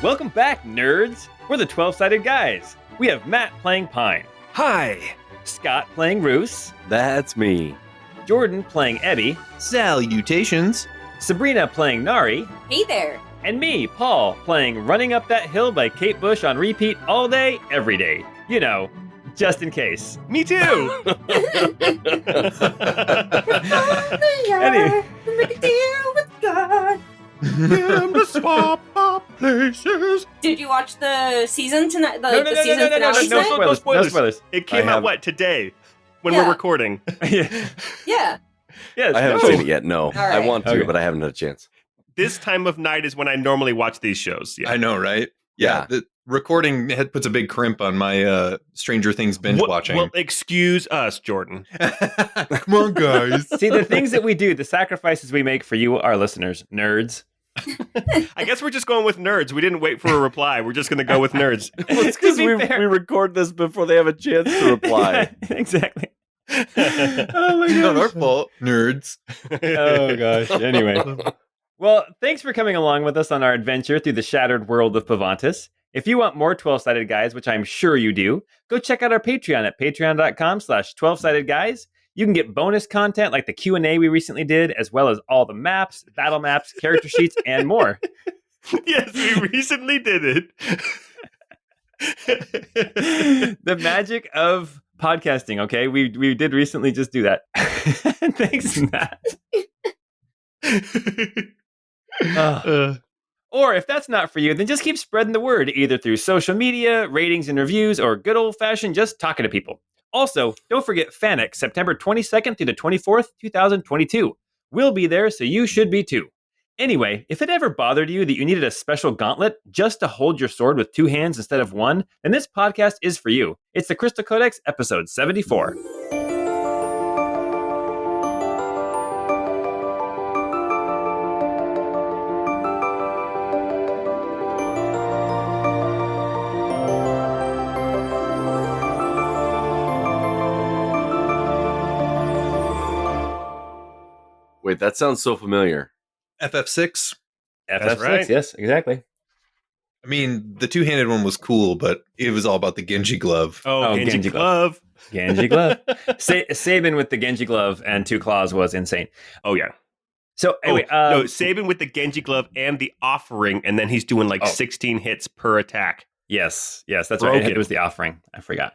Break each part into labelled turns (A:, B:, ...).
A: Welcome back, nerds! We're the 12-Sided Guys. We have Matt playing Pine.
B: Hi!
A: Scott playing Roos.
C: That's me.
A: Jordan playing Ebby.
D: Salutations!
A: Sabrina playing Nari.
E: Hey there!
A: And me, Paul, playing Running Up That Hill by Kate Bush on repeat all day, every day. You know, just in case.
B: Me too!
A: Any-
E: Make a deal with God.
B: In the swamp of places.
E: Did you watch the season tonight? The
A: No,
E: season finale
A: no
E: tonight?
A: spoilers. No spoilers.
B: It came
C: I
B: out,
C: have-
B: what, today? When
E: Yeah.
B: we're recording.
A: Yeah.
E: Yeah.
A: Yes,
C: I haven't
A: no.
C: seen it yet, no.
E: right.
C: I want to,
A: Okay.
C: but I haven't had a chance.
B: This time of night is when I normally watch these shows. Yeah.
D: I know, right? Yeah. The recording puts a big crimp on my Stranger Things binge watching.
B: Well, excuse us, Jordan.
D: Come on, guys.
A: See, the things that we do, the sacrifices we make for you, our listeners, nerds.
B: I guess we're just going with nerds. We didn't wait for a reply. We're just going to go with nerds.
C: Well, it's because we record this before they have a chance to reply.
A: Exactly. Oh my
D: Not our
A: gosh.
D: fault, nerds.
A: Oh gosh. Anyway. Well, thanks for coming along with us on our adventure through the shattered world of Pavantis. If you want more 12-Sided Guys, which I'm sure you do, go check out our Patreon at patreon.com/12sided guys. You can get bonus content like the Q&A we recently did, as well as all the maps, battle maps, character sheets, and more.
B: Yes, we recently did it.
A: The magic of podcasting, okay? We did recently just do that. Thanks, Matt. Or if that's not for you, then just keep spreading the word, either through social media, ratings and reviews, or good old-fashioned just talking to people. Also, don't forget FANUC, September 22nd through the 24th, 2022. We'll be there, so you should be too. Anyway, if it ever bothered you that you needed a special gauntlet just to hold your sword with two hands instead of one, then this podcast is for you. It's the Crystal Codex, episode 74.
C: Wait, that sounds so familiar.
D: FF6.
A: FF6,
B: right.
A: yes, exactly.
D: I mean, the two-handed one was cool, but it was all about the Genji glove.
B: Oh, Genji
A: Genji
B: glove.
A: Genji glove. Sabin with the Genji glove and two claws was insane.
B: Oh, yeah.
A: So anyway,
B: No, Sabin with the Genji glove and the offering, and then he's doing like 16 hits per attack.
A: yes, that's right.
B: Broken.
A: It was the offering. I forgot.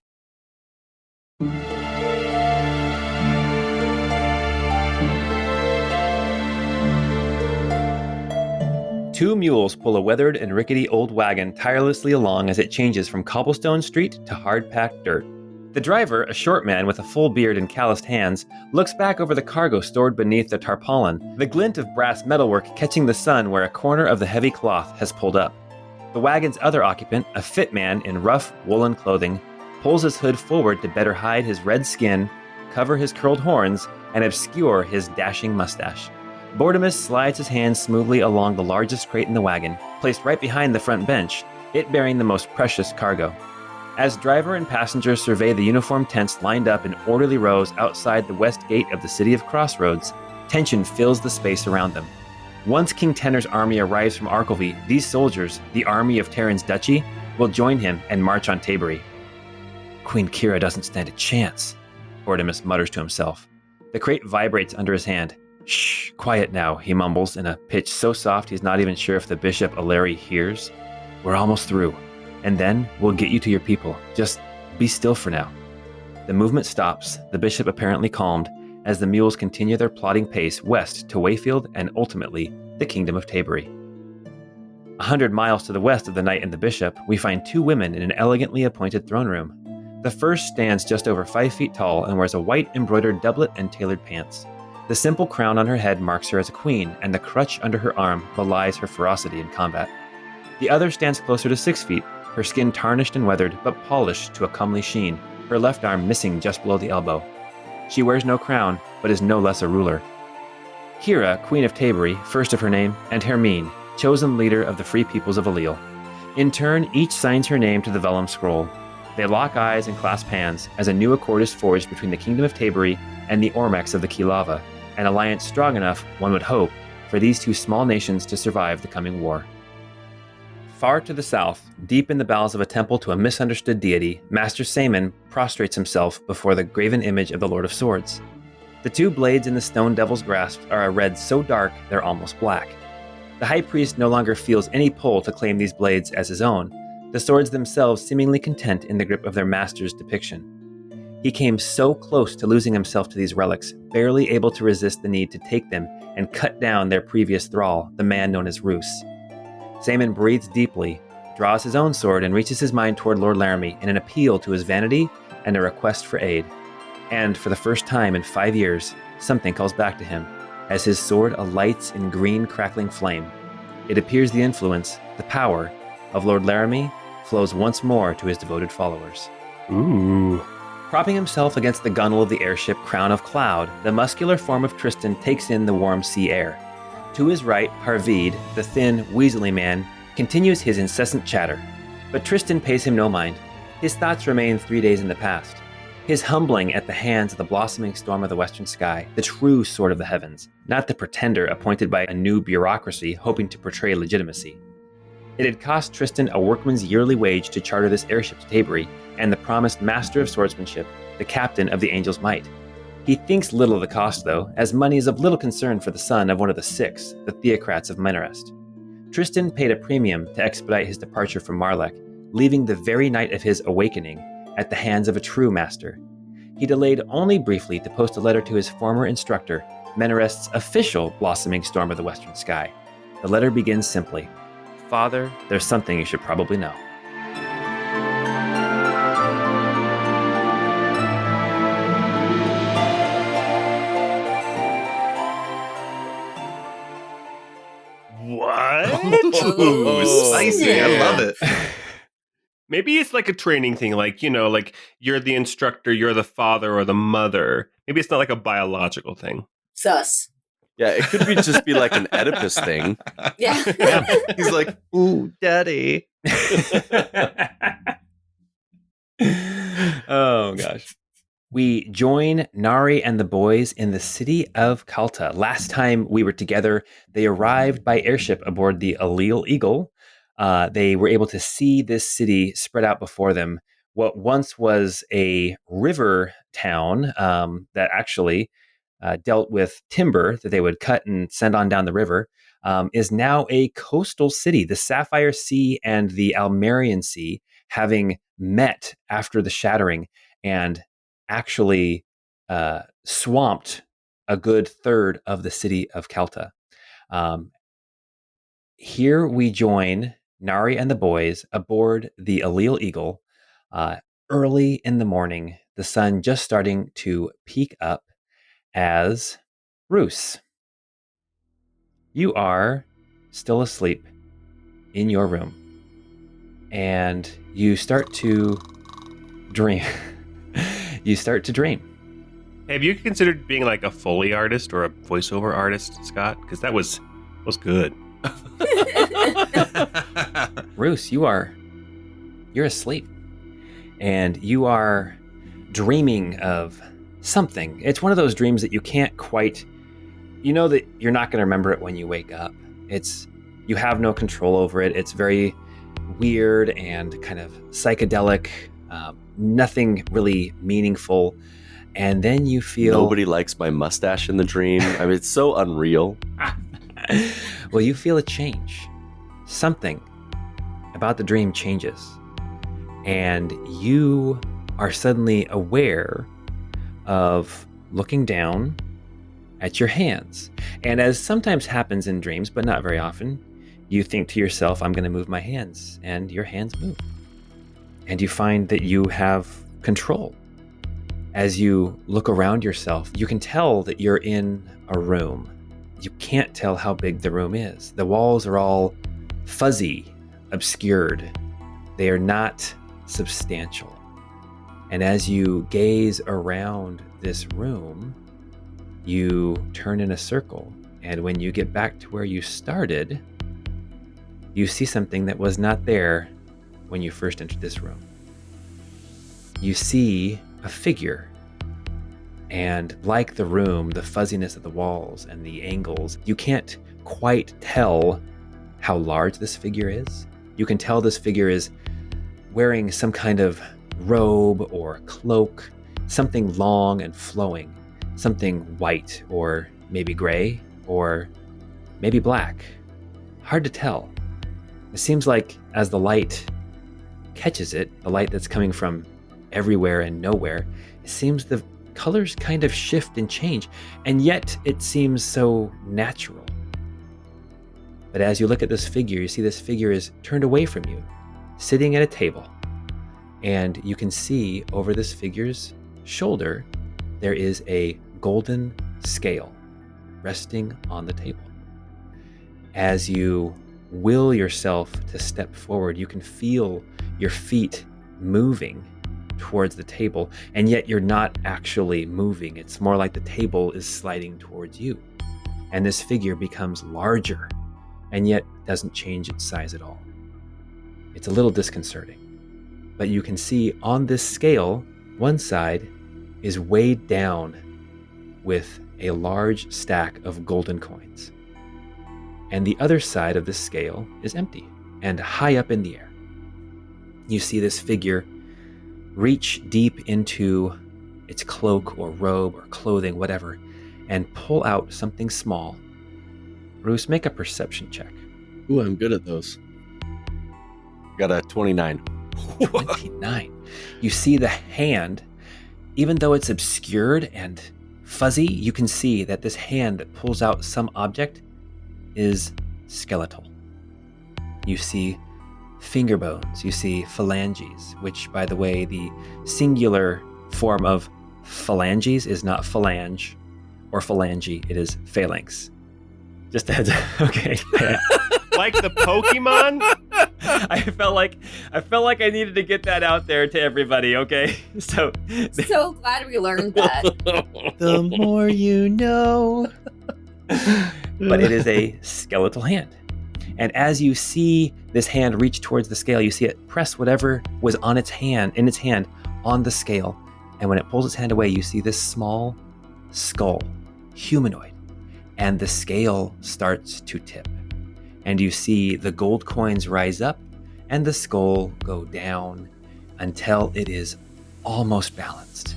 A: Two mules pull a weathered and rickety old wagon tirelessly along as it changes from cobblestone street to hard-packed dirt. The driver, a short man with a full beard and calloused hands, looks back over the cargo stored beneath the tarpaulin, the glint of brass metalwork catching the sun where a corner of the heavy cloth has pulled up. The wagon's other occupant, a fit man in rough, woolen clothing, pulls his hood forward to better hide his red skin, cover his curled horns, and obscure his dashing mustache. Bortimus slides his hands smoothly along the largest crate in the wagon, placed right behind the front bench, it bearing the most precious cargo. As driver and passenger survey the uniformed tents lined up in orderly rows outside the west gate of the city of Crossroads, tension fills the space around them. Once King Tenor's army arrives from Arkelvy, these soldiers, the army of Terran's duchy, will join him and march on Tabery. Queen Kira doesn't stand a chance, Bortimus mutters to himself. The crate vibrates under his hand. Shh, quiet now, he mumbles in a pitch so soft he's not even sure if the Bishop Aleri hears. We're almost through, and then we'll get you to your people. Just be still for now. The movement stops, the bishop apparently calmed, as the mules continue their plodding pace west to Wayfield and ultimately the Kingdom of Tabery. 100 miles to the west of the knight and the bishop, we find two women in an elegantly appointed throne room. The first stands just over 5 feet tall and wears a white embroidered doublet and tailored pants. The simple crown on her head marks her as a queen, and the crutch under her arm belies her ferocity in combat. The other stands closer to 6 feet, her skin tarnished and weathered, but polished to a comely sheen, her left arm missing just below the elbow. She wears no crown, but is no less a ruler. Kira, Queen of Tabery, first of her name, and Hermine, chosen leader of the Free Peoples of Alil. In turn, each signs her name to the vellum scroll. They lock eyes and clasp hands as a new accord is forged between the Kingdom of Tabery and the ormechs of the Kilava, an alliance strong enough, one would hope, for these two small nations to survive the coming war. Far to the south, deep in the bowels of a temple to a misunderstood deity, Master Saman prostrates himself before the graven image of the Lord of Swords. The two blades in the stone devil's grasp are a red so dark they're almost black. The high priest no longer feels any pull to claim these blades as his own, the swords themselves seemingly content in the grip of their master's depiction. He came so close to losing himself to these relics, barely able to resist the need to take them and cut down their previous thrall, the man known as Roos. Saman breathes deeply, draws his own sword, and reaches his mind toward Lord Laramie in an appeal to his vanity and a request for aid. And for the first time in 5 years, something calls back to him, as his sword alights in green crackling flame. It appears the influence, the power, of Lord Laramie flows once more to his devoted followers.
B: Ooh.
A: Propping himself against the gunwale of the airship Crown of Cloud, the muscular form of Tristan takes in the warm sea air. To his right, Harveed, the thin, weaselly man, continues his incessant chatter. But Tristan pays him no mind. His thoughts remain 3 days in the past. His humbling at the hands of the blossoming storm of the western sky, the true sword of the heavens, not the pretender appointed by a new bureaucracy hoping to portray legitimacy. It had cost Tristan a workman's yearly wage to charter this airship to Tabery, and the promised master of swordsmanship, the captain of the Angel's Might. He thinks little of the cost, though, as money is of little concern for the son of one of the six, the theocrats of Menarest. Tristan paid a premium to expedite his departure from Marlek, leaving the very night of his awakening at the hands of a true master. He delayed only briefly to post a letter to his former instructor, Menarest's official blossoming storm of the western sky. The letter begins simply, "Father, there's something you should probably know."
B: What?
D: Ooh, spicy. I love it.
B: Maybe it's like a training thing, like, like you're the instructor, you're the father or the mother. Maybe it's not like a biological thing.
E: Sus.
C: Yeah, it could just be like an Oedipus thing.
E: Yeah.
D: He's like, ooh, daddy.
A: Oh, gosh. We join Nari and the boys in the city of Calta. Last time we were together, they arrived by airship aboard the Allele Eagle. They were able to see this city spread out before them. What once was a river town that actually dealt with timber that they would cut and send on down the river is now a coastal city. The Sapphire Sea and the Almarian Sea having met after the shattering and actually swamped a good third of the city of Calta. Here we join Nari and the boys aboard the Allele Eagle early in the morning, the sun just starting to peek up as Roos. You are still asleep in your room, and you start to dream. You start to dream.
B: Have you considered being like a Foley artist or a voiceover artist, Scott? Because that was good.
A: Roos, you're asleep, and you are dreaming of something. It's one of those dreams that you can't quite, you know that you're not going to remember it when you wake up. You have no control over it. It's very weird and kind of psychedelic, nothing really meaningful. And then you feel...
C: Nobody likes my mustache in the dream. I mean, it's so unreal.
A: Well, you feel a change. Something about the dream changes. And you are suddenly aware of looking down at your hands. And as sometimes happens in dreams, but not very often, you think to yourself, I'm going to move my hands. And your hands move. And you find that you have control. As you look around yourself, you can tell that you're in a room. You can't tell how big the room is. The walls are all fuzzy, obscured. They are not substantial. And as you gaze around this room, you turn in a circle. And when you get back to where you started, you see something that was not there when you first entered this room. You see a figure. And like the room, the fuzziness of the walls and the angles, you can't quite tell how large this figure is. You can tell this figure is wearing some kind of robe or cloak, something long and flowing, something white or maybe gray or maybe black. Hard to tell. It seems like as the light catches it, the light that's coming from everywhere and nowhere, it seems the colors kind of shift and change, and yet it seems so natural. But as you look at this figure, you see this figure is turned away from you, sitting at a table, and you can see over this figure's shoulder, there is a golden scale resting on the table. As you will yourself to step forward, you can feel your feet moving towards the table, and yet you're not actually moving. It's more like the table is sliding towards you. And this figure becomes larger, and yet doesn't change its size at all. It's a little disconcerting. But you can see on this scale, one side is weighed down with a large stack of golden coins. And the other side of the scale is empty and high up in the air. You see this figure reach deep into its cloak or robe or clothing, whatever, and pull out something small. Bruce, make a perception check.
C: Ooh, I'm good at those. Got a 29.
A: 29. You see the hand, even though it's obscured and fuzzy, you can see that this hand that pulls out some object is skeletal. You see finger bones, you see phalanges, which, by the way, the singular form of phalanges is not phalange or phalange, it is phalanx. Just a heads up. Okay.
B: Like the Pokemon?
A: I felt like I needed to get that out there to everybody, okay? So
E: glad we learned that.
A: the more you know. But it is a skeletal hand. And as you see this hand reach towards the scale, you see it press whatever was in its hand on the scale. And when it pulls its hand away, you see this small skull, humanoid. And the scale starts to tip. And you see the gold coins rise up and the skull go down until it is almost balanced.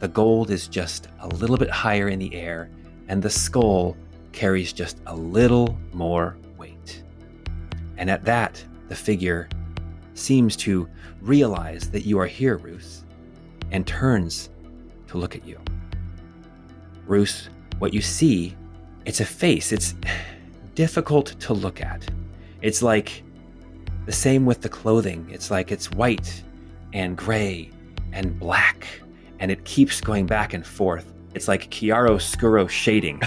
A: The gold is just a little bit higher in the air, and the skull carries just a little more weight. And at that, the figure seems to realize that you are here, Ruth, and turns to look at you. Ruth, what you see, it's a face. It's difficult to look at. It's like the same with the clothing. It's like it's white and gray and black, and it keeps going back and forth. It's like chiaroscuro shading.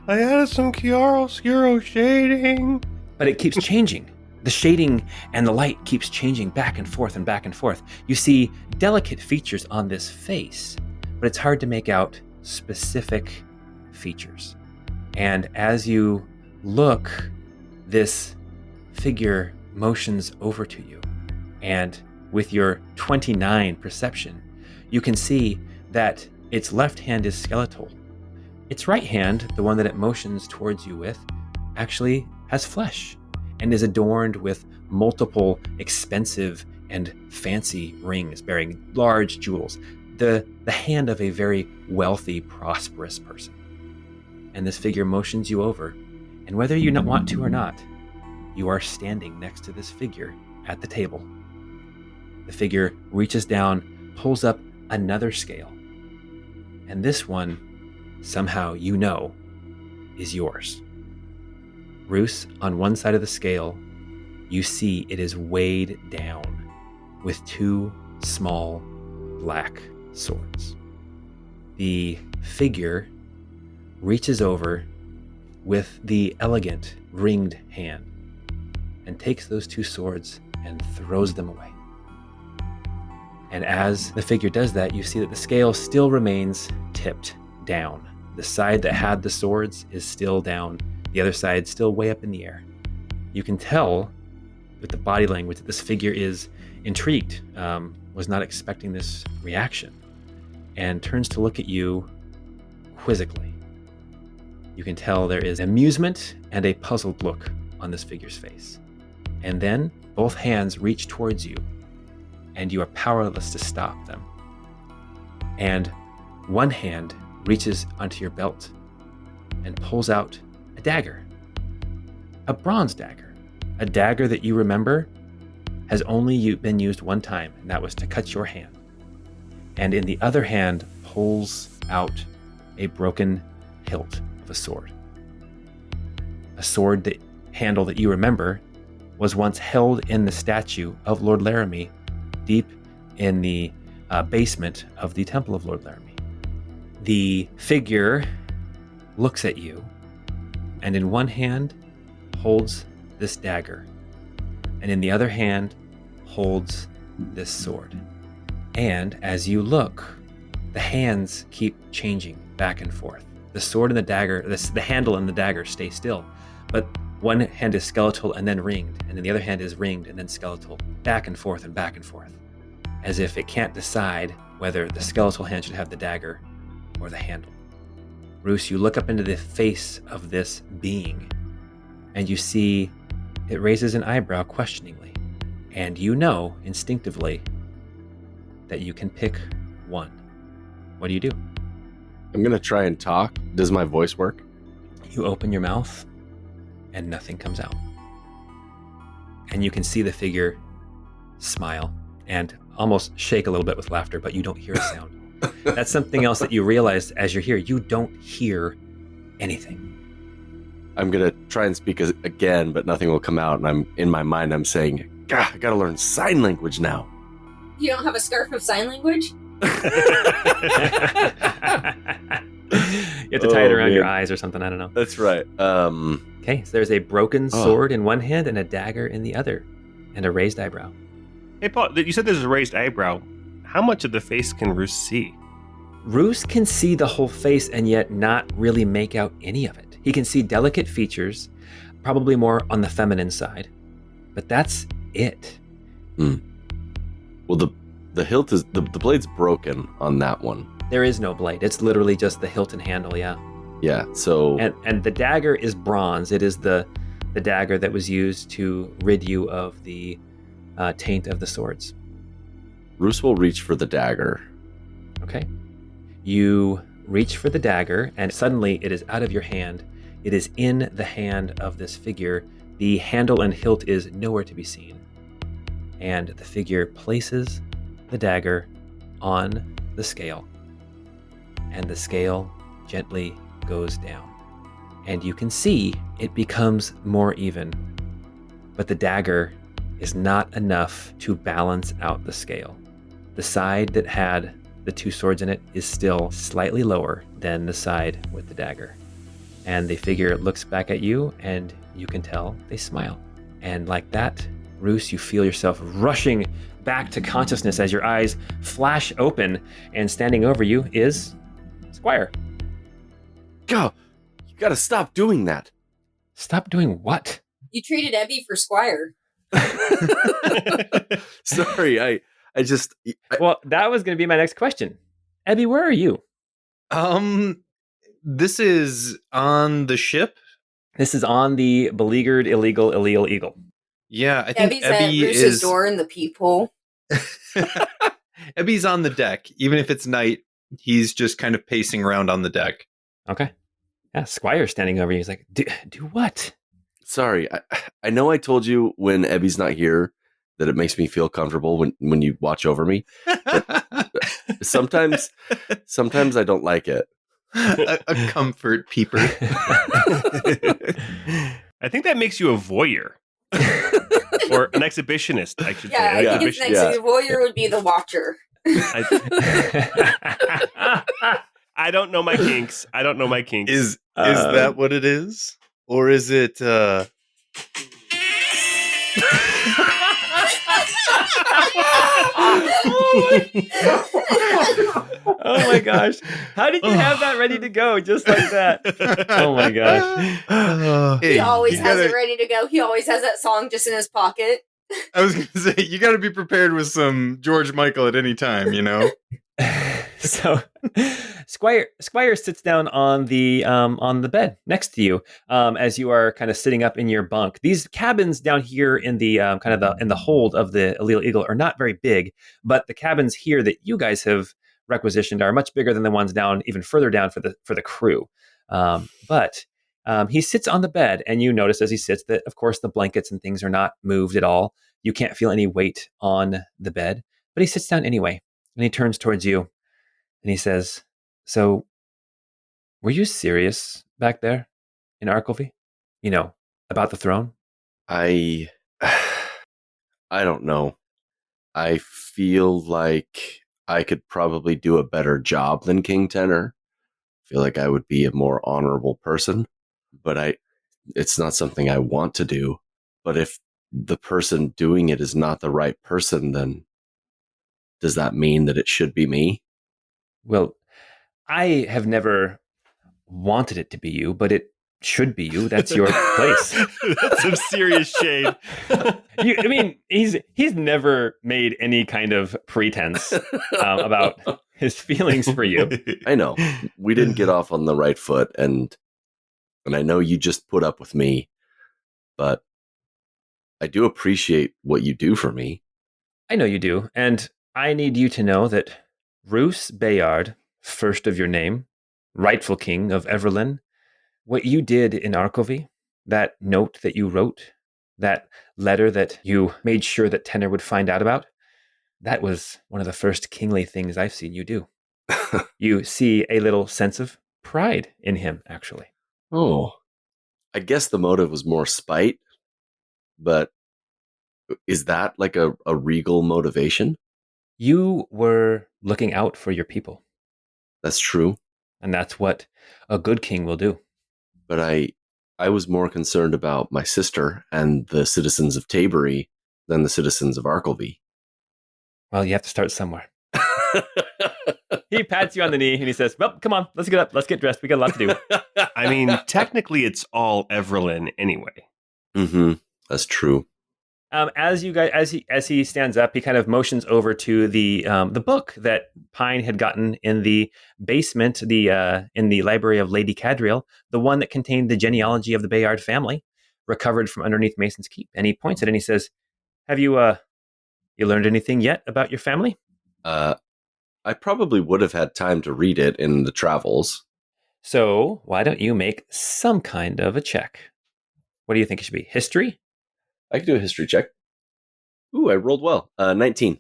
B: I added some chiaroscuro shading.
A: But it keeps changing. The shading and the light keeps changing back and forth and back and forth. You see delicate features on this face, but it's hard to make out specific features. And as you look, this figure motions over to you. And with your 29 perception, you can see that its left hand is skeletal. Its right hand, the one that it motions towards you with, actually has flesh and is adorned with multiple expensive and fancy rings bearing large jewels. The hand of a very wealthy, prosperous person. And this figure motions you over, and whether you want to or not, you are standing next to this figure at the table. The figure reaches down, pulls up another scale, and this one, somehow you know, is yours. Roos, on one side of the scale, you see it is weighed down with two small black swords. The figure reaches over with the elegant ringed hand and takes those two swords and throws them away. And as the figure does that, you see that the scale still remains tipped down. The side that had the swords is still down. The other side still way up in the air. You can tell with the body language that this figure is intrigued, was not expecting this reaction, and turns to look at you quizzically. You can tell there is amusement and a puzzled look on this figure's face. And then both hands reach towards you, and you are powerless to stop them. And one hand reaches onto your belt and pulls out a dagger. A bronze dagger. A dagger that you remember has only been used one time, and that was to cut your hand. And in the other hand pulls out a broken hilt of a sword. A sword that handle that you remember was once held in the statue of Lord Laramie deep in the basement of the Temple of Lord Laramie. The figure looks at you and in one hand holds this dagger and in the other hand holds this sword. And as you look, the hands keep changing back and forth. The sword and the dagger, the handle and the dagger stay still, but one hand is skeletal and then ringed, and then the other hand is ringed and then skeletal, back and forth, as if it can't decide whether the skeletal hand should have the dagger or the handle. Roos, you look up into the face of this being, and you see it raises an eyebrow questioningly, and you know instinctively that you can pick one. What do you do?
C: I'm going to try and talk. Does my voice work?
A: You open your mouth, and nothing comes out. And you can see the figure smile and almost shake a little bit with laughter, but you don't hear a sound. That's something else that you realize as you're here. You don't hear anything.
C: I'm going to try and speak again, but nothing will come out. And in my mind, I'm saying, God, I got to learn sign language now.
E: You don't have a scarf of sign language?
A: You have to tie it around your eyes or something. I don't know.
C: That's right.
A: Okay, so there's a broken sword in one hand and a dagger in the other, and a raised eyebrow.
B: Hey, Paul, you said there's a raised eyebrow. How much of the face can Roos see?
A: Roos can see the whole face and yet not really make out any of it. He can see delicate features, probably more on the feminine side, but that's it.
C: Well, the hilt is the blade's broken on that one.
A: There is no blade. It's literally just the hilt and handle, yeah.
C: Yeah, so...
A: And the dagger is bronze. It is the dagger that was used to rid you of the taint of the swords.
C: Roos will reach for the dagger.
A: Okay. You reach for the dagger, and suddenly it is out of your hand. It is in the hand of this figure. The handle and hilt is nowhere to be seen. And the figure places the dagger on the scale. And the scale gently goes down. And you can see it becomes more even. But the dagger is not enough to balance out the scale. The side that had the two swords in it is still slightly lower than the side with the dagger. And the figure looks back at you, and you can tell they smile. And like that, Roos, you feel yourself rushing back to consciousness as your eyes flash open, and standing over you is Squire.
C: Go! You gotta stop doing that.
A: Stop doing what?
E: You treated Ebby for Squire.
C: Sorry, I just...
A: Well, that was going to be my next question. Ebby, where are you?
D: This is on the ship.
A: This is on the beleaguered, illegal eagle.
D: Yeah, I think
E: Ebby's at
D: Ebby
E: Roos's
D: is...
E: door in the peephole.
D: Ebby's on the deck. Even if it's night, he's just kind of pacing around on the deck.
A: Okay. Yeah, Squire's standing over you. He's like, do what?
C: Sorry, I know I told you when Ebby's not here that it makes me feel comfortable when you watch over me. Sometimes I don't like it.
D: a comfort peeper.
B: I think that makes you a voyeur. Or an exhibitionist, I should say.
E: Yeah, I think it's next to the voyeur would be the watcher.
B: I don't know my kinks.
D: Is that what it is? Or is it
A: Oh my gosh. How did you have that ready to go just like that? Oh my gosh.
E: He always has it ready to go. He always has that song just in his pocket.
D: I was going to say, you got to be prepared with some George Michael at any time, you know?
A: So Squire sits down on the bed next to you as you are kind of sitting up in your bunk. These cabins down here in the in the hold of the Allele Eagle are not very big, but the cabins here that you guys have requisitioned are much bigger than the ones down even further down for the crew. But he sits on the bed, and you notice as he sits that, of course, the blankets and things are not moved at all. You can't feel any weight on the bed, but he sits down anyway, and he turns towards you. And he says, "So, were you serious back there in Arkelvy? You know, about the throne?"
C: I don't know. I feel like I could probably do a better job than King Tenor. I feel like I would be a more honorable person, but it's not something I want to do. But if the person doing it is not the right person, then does that mean that it should be me?
A: Well, I have never wanted it to be you, but it should be you. That's your place.
B: That's some serious shade.
A: He's never made any kind of pretense about his feelings for you.
C: I know we didn't get off on the right foot, and I know you just put up with me, but I do appreciate what you do for me.
A: I know you do, and I need you to know that Roos Bayard, first of your name, rightful king of Everlyn, what you did in Arkelvy, that note that you wrote, that letter that you made sure that Tenor would find out about, that was one of the first kingly things I've seen you do. You see a little sense of pride in him, actually.
C: Oh, I guess the motive was more spite, but is that like a regal motivation?
A: You were looking out for your people.
C: That's true.
A: And that's what a good king will do.
C: But I was more concerned about my sister and the citizens of Tabery than the citizens of Arkelvy.
A: Well, you have to start somewhere. He pats you on the knee and he says, "Well, come on, let's get up. Let's get dressed. We got a lot to do."
B: I mean, technically, it's all Everlyn anyway.
C: Mm-hmm. That's true.
A: As he stands up, he kind of motions over to the book that Pine had gotten in the basement, in the library of Lady Cadriel, the one that contained the genealogy of the Bayard family, recovered from underneath Mason's Keep. And he points it and he says, "Have you learned anything yet about your family?"
C: I probably would have had time to read it in the travels.
A: So why don't you make some kind of a check? What do you think it should be? History?
C: I could do a history check. Ooh, I rolled well. 19.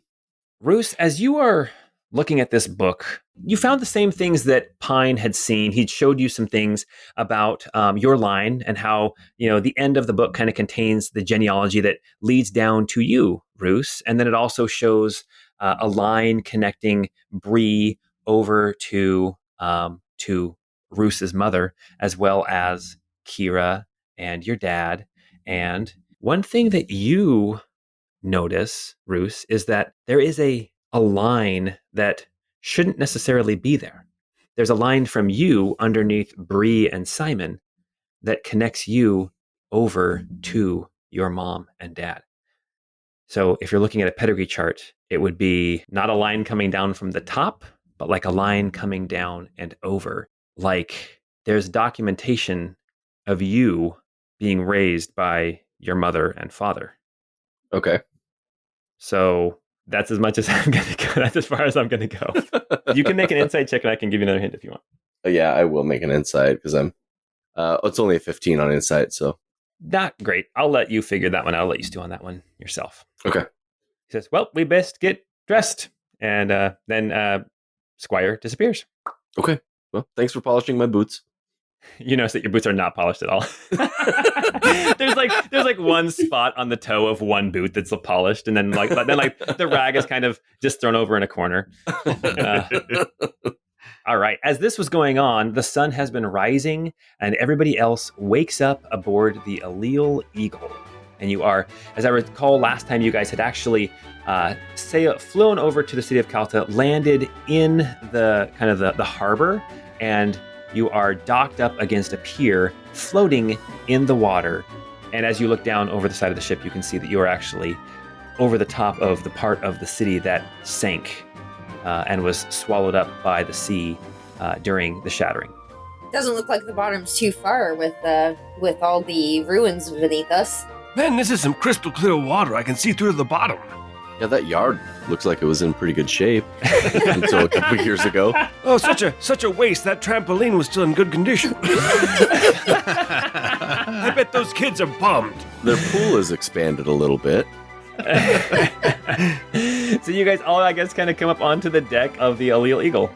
A: Roos, as you are looking at this book, you found the same things that Pine had seen. He'd showed you some things about your line and how, the end of the book kind of contains the genealogy that leads down to you, Roos. And then it also shows a line connecting Bree over to Roos's mother, as well as Kira and your dad. And one thing that you notice, Roos, is that there is a line that shouldn't necessarily be there. There's a line from you underneath Bree and Simon that connects you over to your mom and dad. So if you're looking at a pedigree chart, it would be not a line coming down from the top, but like a line coming down and over. Like there's documentation of you being raised by your mother and father.
C: Okay.
A: So that's as much as I'm going to go. That's as far as I'm going to go. You can make an insight check and I can give you another hint if you want.
C: Yeah, I will make an insight because it's only a 15 on insight, so.
A: Not great. I'll let you figure that one out. I'll let you stew on that one yourself.
C: Okay.
A: He says, "Well, we best get dressed." And then Squire disappears.
C: Okay. Well, thanks for polishing my boots.
A: You notice that your boots are not polished at all. there's like one spot on the toe of one boot that's polished, and then the rag is kind of just thrown over in a corner. All right. As this was going on, the sun has been rising, and everybody else wakes up aboard the Allele Eagle. And you are, as I recall, last time you guys had actually flown over to the city of Calta, landed in the kind of the harbor, and you are docked up against a pier, floating in the water. And as you look down over the side of the ship, you can see that you are actually over the top of the part of the city that sank and was swallowed up by the sea during the shattering.
E: Doesn't look like the bottom's too far with all the ruins beneath us.
F: Man, this is some crystal clear water. I can see through to the bottom.
C: Yeah, that yard looks like it was in pretty good shape until a couple years ago.
F: Oh, such a waste. That trampoline was still in good condition. I bet those kids are bummed.
C: Their pool has expanded a little bit.
A: So you guys all, I guess, kind of come up onto the deck of the Allele Eagle.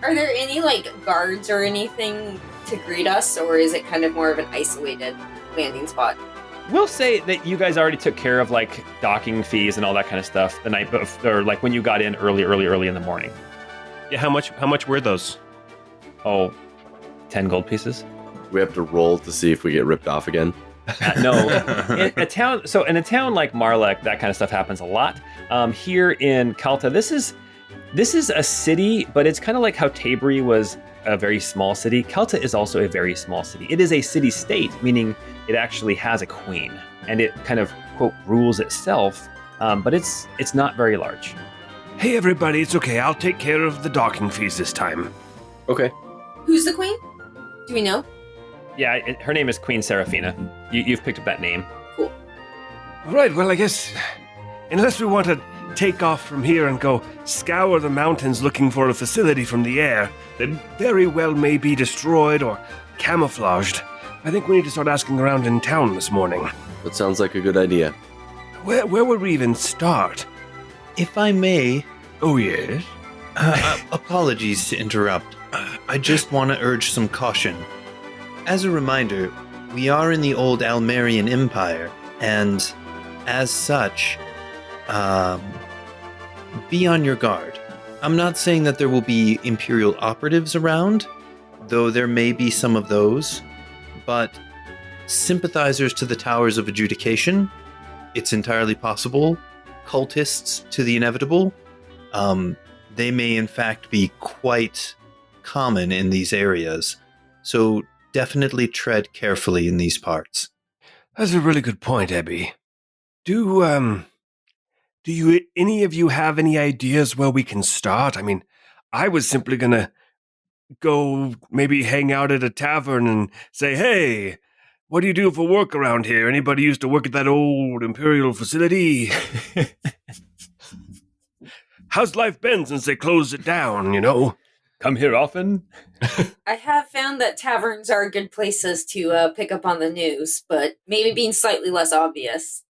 E: Are there any, guards or anything to greet us, or is it kind of more of an isolated landing spot?
A: We'll say that you guys already took care of, docking fees and all that kind of stuff the night before, or, when you got in early in the morning.
B: Yeah, how much were those?
A: Oh, 10 gold pieces?
C: We have to roll to see if we get ripped off again.
A: No. In a town like Marlek, that kind of stuff happens a lot. Here in Calta, this is a city, but it's kind of like how Tabri was a very small city. Calta is also a very small city. It is a city-state, meaning it actually has a queen, and it kind of, quote, rules itself, but it's not very large.
F: Hey, everybody, it's okay. I'll take care of the docking fees this time.
C: Okay.
E: Who's the queen? Do we know?
A: Yeah, her name is Queen Seraphina. You've picked up that name.
E: Cool.
F: All right, well, I guess, unless we want to take off from here and go scour the mountains looking for a facility from the air that very well may be destroyed or camouflaged, I think we need to start asking around in town this morning.
C: That sounds like a good idea.
F: Where would we even start?
G: If I may,
F: Oh, yes?
G: apologies to interrupt. I just want to urge some caution. As a reminder, we are in the old Almarian Empire, and as such, be on your guard. I'm not saying that there will be Imperial operatives around, though there may be some of those, but sympathizers to the Towers of Adjudication, it's entirely possible. Cultists to the inevitable, they may in fact be quite common in these areas. So definitely tread carefully in these parts.
F: That's a really good point, Abby. Do you any of you have any ideas where we can start? I mean, I was simply gonna go maybe hang out at a tavern and say, hey, what do you do for work around here? Anybody used to work at that old Imperial facility? How's life been since they closed it down,
A: Come here often?
E: I have found that taverns are good places to pick up on the news, but maybe being slightly less obvious.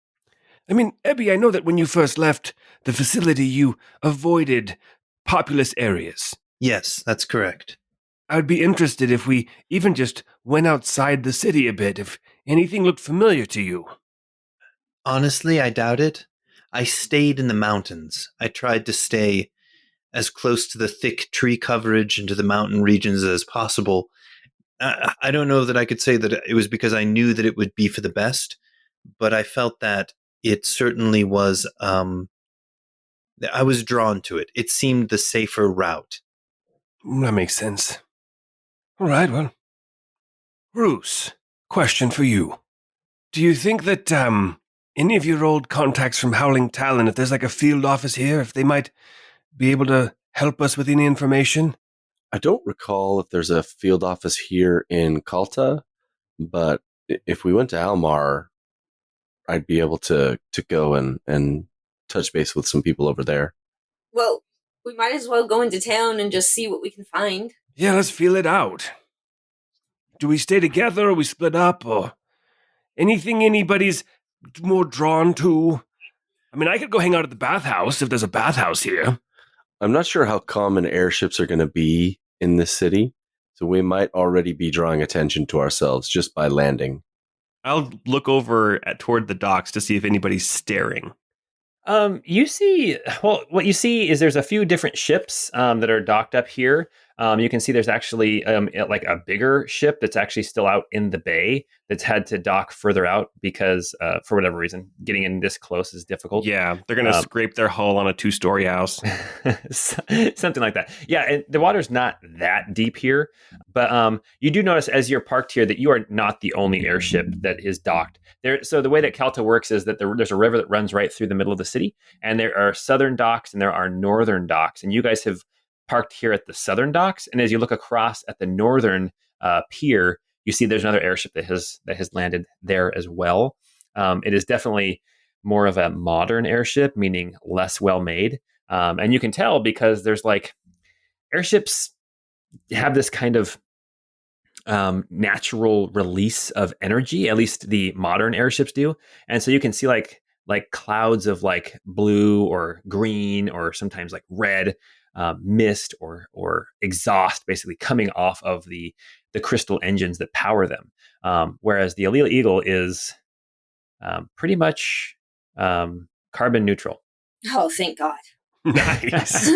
F: I mean, Abby, I know that when you first left the facility, you avoided populous areas.
G: Yes, that's correct.
F: I'd be interested if we even just went outside the city a bit, if anything looked familiar to you.
G: Honestly, I doubt it. I stayed in the mountains. I tried to stay as close to the thick tree coverage and to the mountain regions as possible. I don't know that I could say that it was because I knew that it would be for the best, but I felt that it certainly was, I was drawn to it. It seemed the safer route.
F: That makes sense. All right, well. Bruce, question for you. Do you think that, any of your old contacts from Howling Talon, if there's a field office here, if they might be able to help us with any information?
C: I don't recall if there's a field office here in Calta, but if we went to Almar, I'd be able to go and touch base with some people over there.
E: Well, we might as well go into town and just see what we can find.
F: Yeah, let's feel it out. Do we stay together or we split up or anything anybody's more drawn to? I mean, I could go hang out at the bathhouse if there's a bathhouse here.
C: I'm not sure how common airships are going to be in this city, so we might already be drawing attention to ourselves just by landing.
B: I'll look over toward the docks to see if anybody's staring.
A: What you see is there's a few different ships that are docked up here. You can see there's actually like a bigger ship that's actually still out in the bay that's had to dock further out because for whatever reason, getting in this close is difficult.
B: Yeah, they're going to scrape their hull on a 2-story house.
A: Something like that. Yeah, and the water's not that deep here, but you do notice as you're parked here that you are not the only airship that is docked. So the way that Calta works is that there's a river that runs right through the middle of the city, and there are southern docks and there are northern docks, and you guys have parked here at the southern docks, and as you look across at the northern pier, you see there's another airship that has landed there as well. It is definitely more of a modern airship, meaning less well made, and you can tell because there's like airships have this kind of natural release of energy. At least the modern airships do, and so you can see like clouds of like blue or green or sometimes like red mist or exhaust basically coming off of the crystal engines that power them. Whereas the Allele Eagle is pretty much carbon neutral.
E: Oh, thank God.
F: Nice.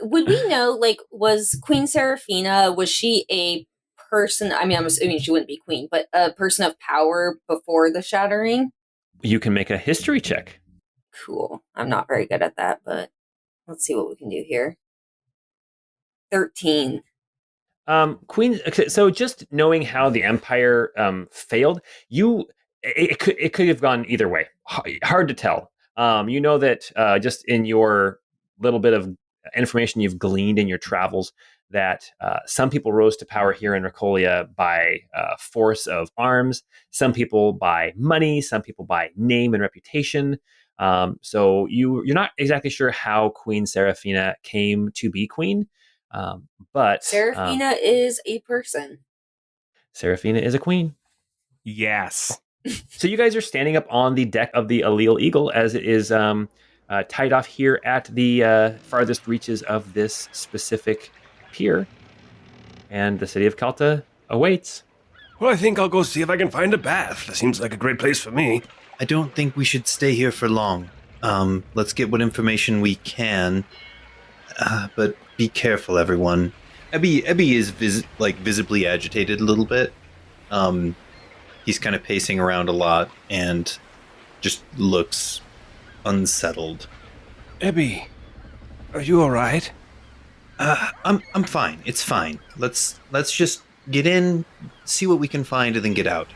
E: Would we know, like, was Queen Seraphina, was she a person? I mean, I'm assuming she wouldn't be queen, but a person of power before the shattering?
A: You can make a history check.
E: Cool. I'm not very good at that, but let's see what we can do here. 13.
A: Queen. So just knowing how the Empire failed, it could have gone either way. Hard to tell. You know that just in your little bit of information you've gleaned in your travels, that some people rose to power here in Ricolia by force of arms, some people by money, some people by name and reputation. So you're not exactly sure how Queen Seraphina came to be queen, but
E: Seraphina is a person.
A: Seraphina is a queen.
B: Yes.
A: So you guys are standing up on the deck of the Allele Eagle as it is tied off here at the farthest reaches of this specific pier, and the city of Calta awaits.
F: Well, I think I'll go see if I can find a bath. That seems like a great place for me.
G: I don't think we should stay here for long. Let's get what information we can. But be careful, everyone. Ebby is visibly agitated a little bit. He's kind of pacing around a lot and just looks unsettled.
F: Ebby, are you all right?
G: I'm fine. It's fine. Let's just get in, see what we can find, and then get out.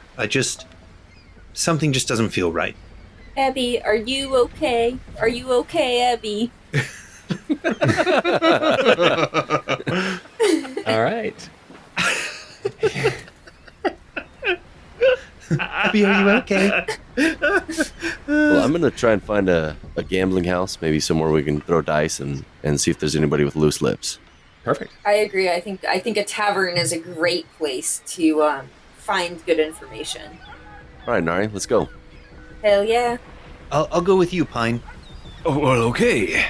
G: Something just doesn't feel right.
E: Abby, are you okay? Are you okay, Abby?
A: All right.
G: Abby, are you okay?
C: Well, I'm going to try and find a gambling house, maybe somewhere we can throw dice and see if there's anybody with loose lips.
A: Perfect.
E: I agree. I think a tavern is a great place to find good information.
C: All right, Nari, let's go.
E: Hell yeah.
G: I'll go with you, Pine.
F: Oh, well, okay.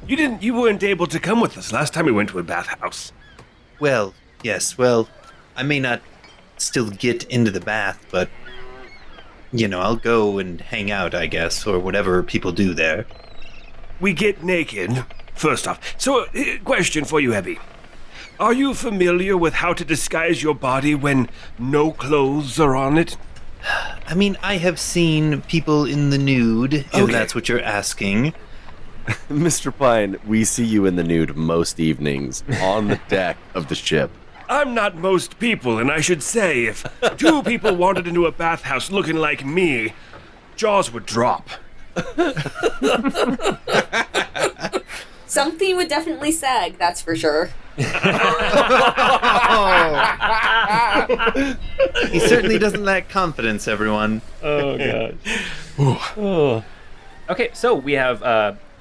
F: You weren't able to come with us last time we went to a bathhouse.
G: Well, yes. Well, I may not still get into the bath, but I'll go and hang out, I guess, or whatever people do there.
F: We get naked, first off. So, question for you, Abby. Are you familiar with how to disguise your body when no clothes are on it?
G: I mean, I have seen people in the nude, if that's what you're asking.
C: Mr. Pine, we see you in the nude most evenings on the deck of the ship.
F: I'm not most people, and I should say, if 2 people wandered into a bathhouse looking like me, jaws would drop.
E: Something would definitely sag, that's for sure.
G: He certainly doesn't lack confidence, everyone.
A: Oh, God. Oh. Okay, so we have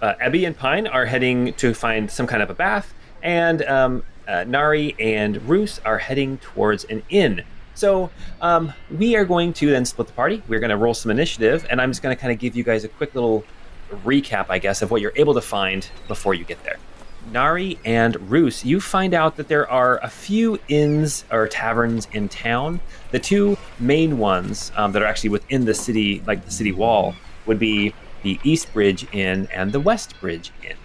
A: Abby and Pine are heading to find some kind of a bath, and Nari and Roos are heading towards an inn. So we are going to then split the party. We're going to roll some initiative, and I'm just going to kind of give you guys a quick little recap, I guess, of what you're able to find before you get there. Nari and Roos, you find out that there are a few inns or taverns in town. The 2 main ones that are actually within the city, like the city wall, would be the East Bridge Inn and the West Bridge Inn.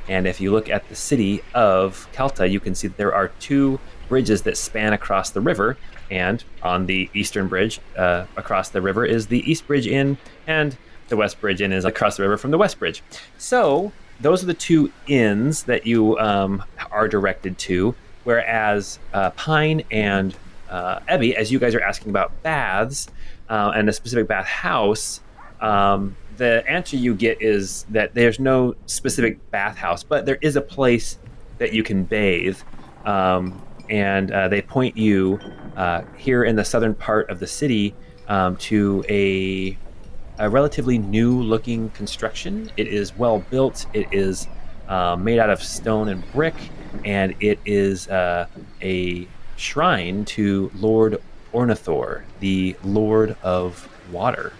A: And if you look at the city of Calta, you can see that there are 2 bridges that span across the river. And on the eastern bridge across the river is the East Bridge Inn, and the West Bridge Inn is across the river from the West Bridge. So those are the 2 inns that you are directed to, whereas Pine and Ebby, as you guys are asking about baths and a specific bath house, the answer you get is that there's no specific bathhouse, but there is a place that you can bathe. And they point you here in the southern part of the city to a relatively new-looking construction. It is well built. It is made out of stone and brick, and it is a shrine to Lord Ornithor, the Lord of Water.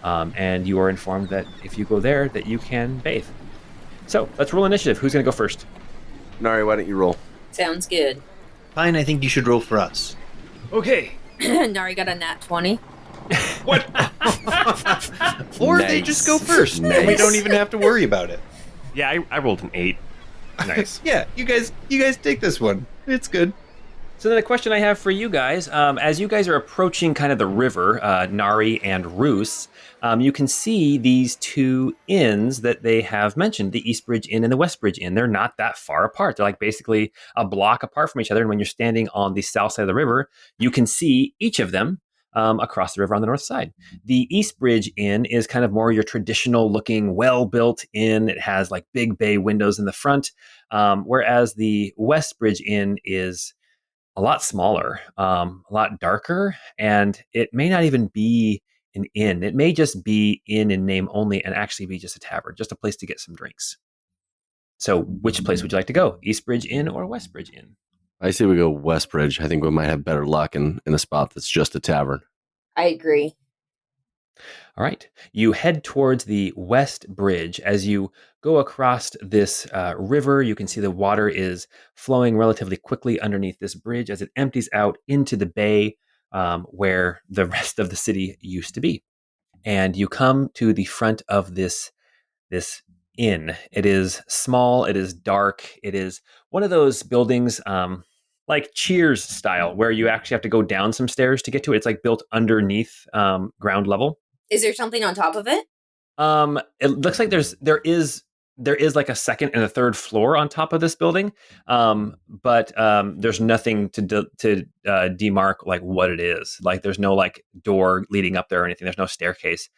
A: And you are informed that if you go there, that you can bathe. So let's roll initiative. Who's going to go first?
C: Nari, why don't you roll?
E: Sounds good.
G: Fine, I think you should roll for us.
F: Okay.
E: Nari got a nat 20.
B: What?
G: Or they
C: Nice.
G: just go first.
C: Nice.
G: We don't even have to worry about it.
B: Yeah, I rolled an 8. Nice.
G: Yeah, you guys take this one. It's good.
A: So then the question I have for you guys, as you guys are approaching kind of the river, Nari and Roos, you can see these 2 inns that they have mentioned, the East Bridge Inn and the West Bridge Inn. They're not that far apart. They're like basically a block apart from each other. And when you're standing on the south side of the river, you can see each of them across the river on the north side. The East Bridge Inn is kind of more your traditional looking, well-built inn. It has like big bay windows in the front, whereas the West Bridge Inn is a lot smaller, a lot darker, and it may not even be an inn. It may just be inn in name only and actually be just a tavern, just a place to get some drinks. So which place would you like to go? East Bridge Inn or West Bridge Inn?
C: I say we go Westbridge. I think we might have better luck in a spot that's just a tavern.
E: I agree.
A: All right. You head towards the West Bridge. As you go across this river, you can see the water is flowing relatively quickly underneath this bridge as it empties out into the bay where the rest of the city used to be. And you come to the front of this inn. It is small. It is dark. It is one of those buildings like Cheers style where you actually have to go down some stairs to get to it. It's like built underneath ground level.
E: Is there something on top of it?
A: It looks like there is like a second and a third floor on top of this building, but there's nothing to demark like what it is. Like there's no like door leading up there or anything. There's no staircase.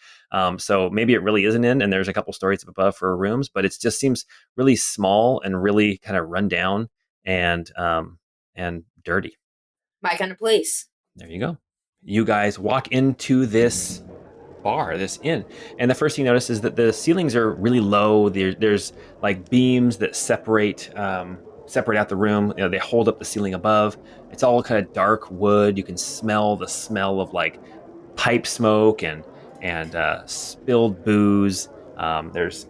A: So maybe it really is an inn, and there's a couple stories up above for rooms, but it just seems really small and really kind of run down and dirty.
E: My kind of place.
A: There you go. You guys walk into this bar, this inn, and the first thing you notice is that the ceilings are really low. There's like beams that separate out the room. You know, they hold up the ceiling above. It's all kind of dark wood. You can smell the smell of like pipe smoke and spilled booze. There's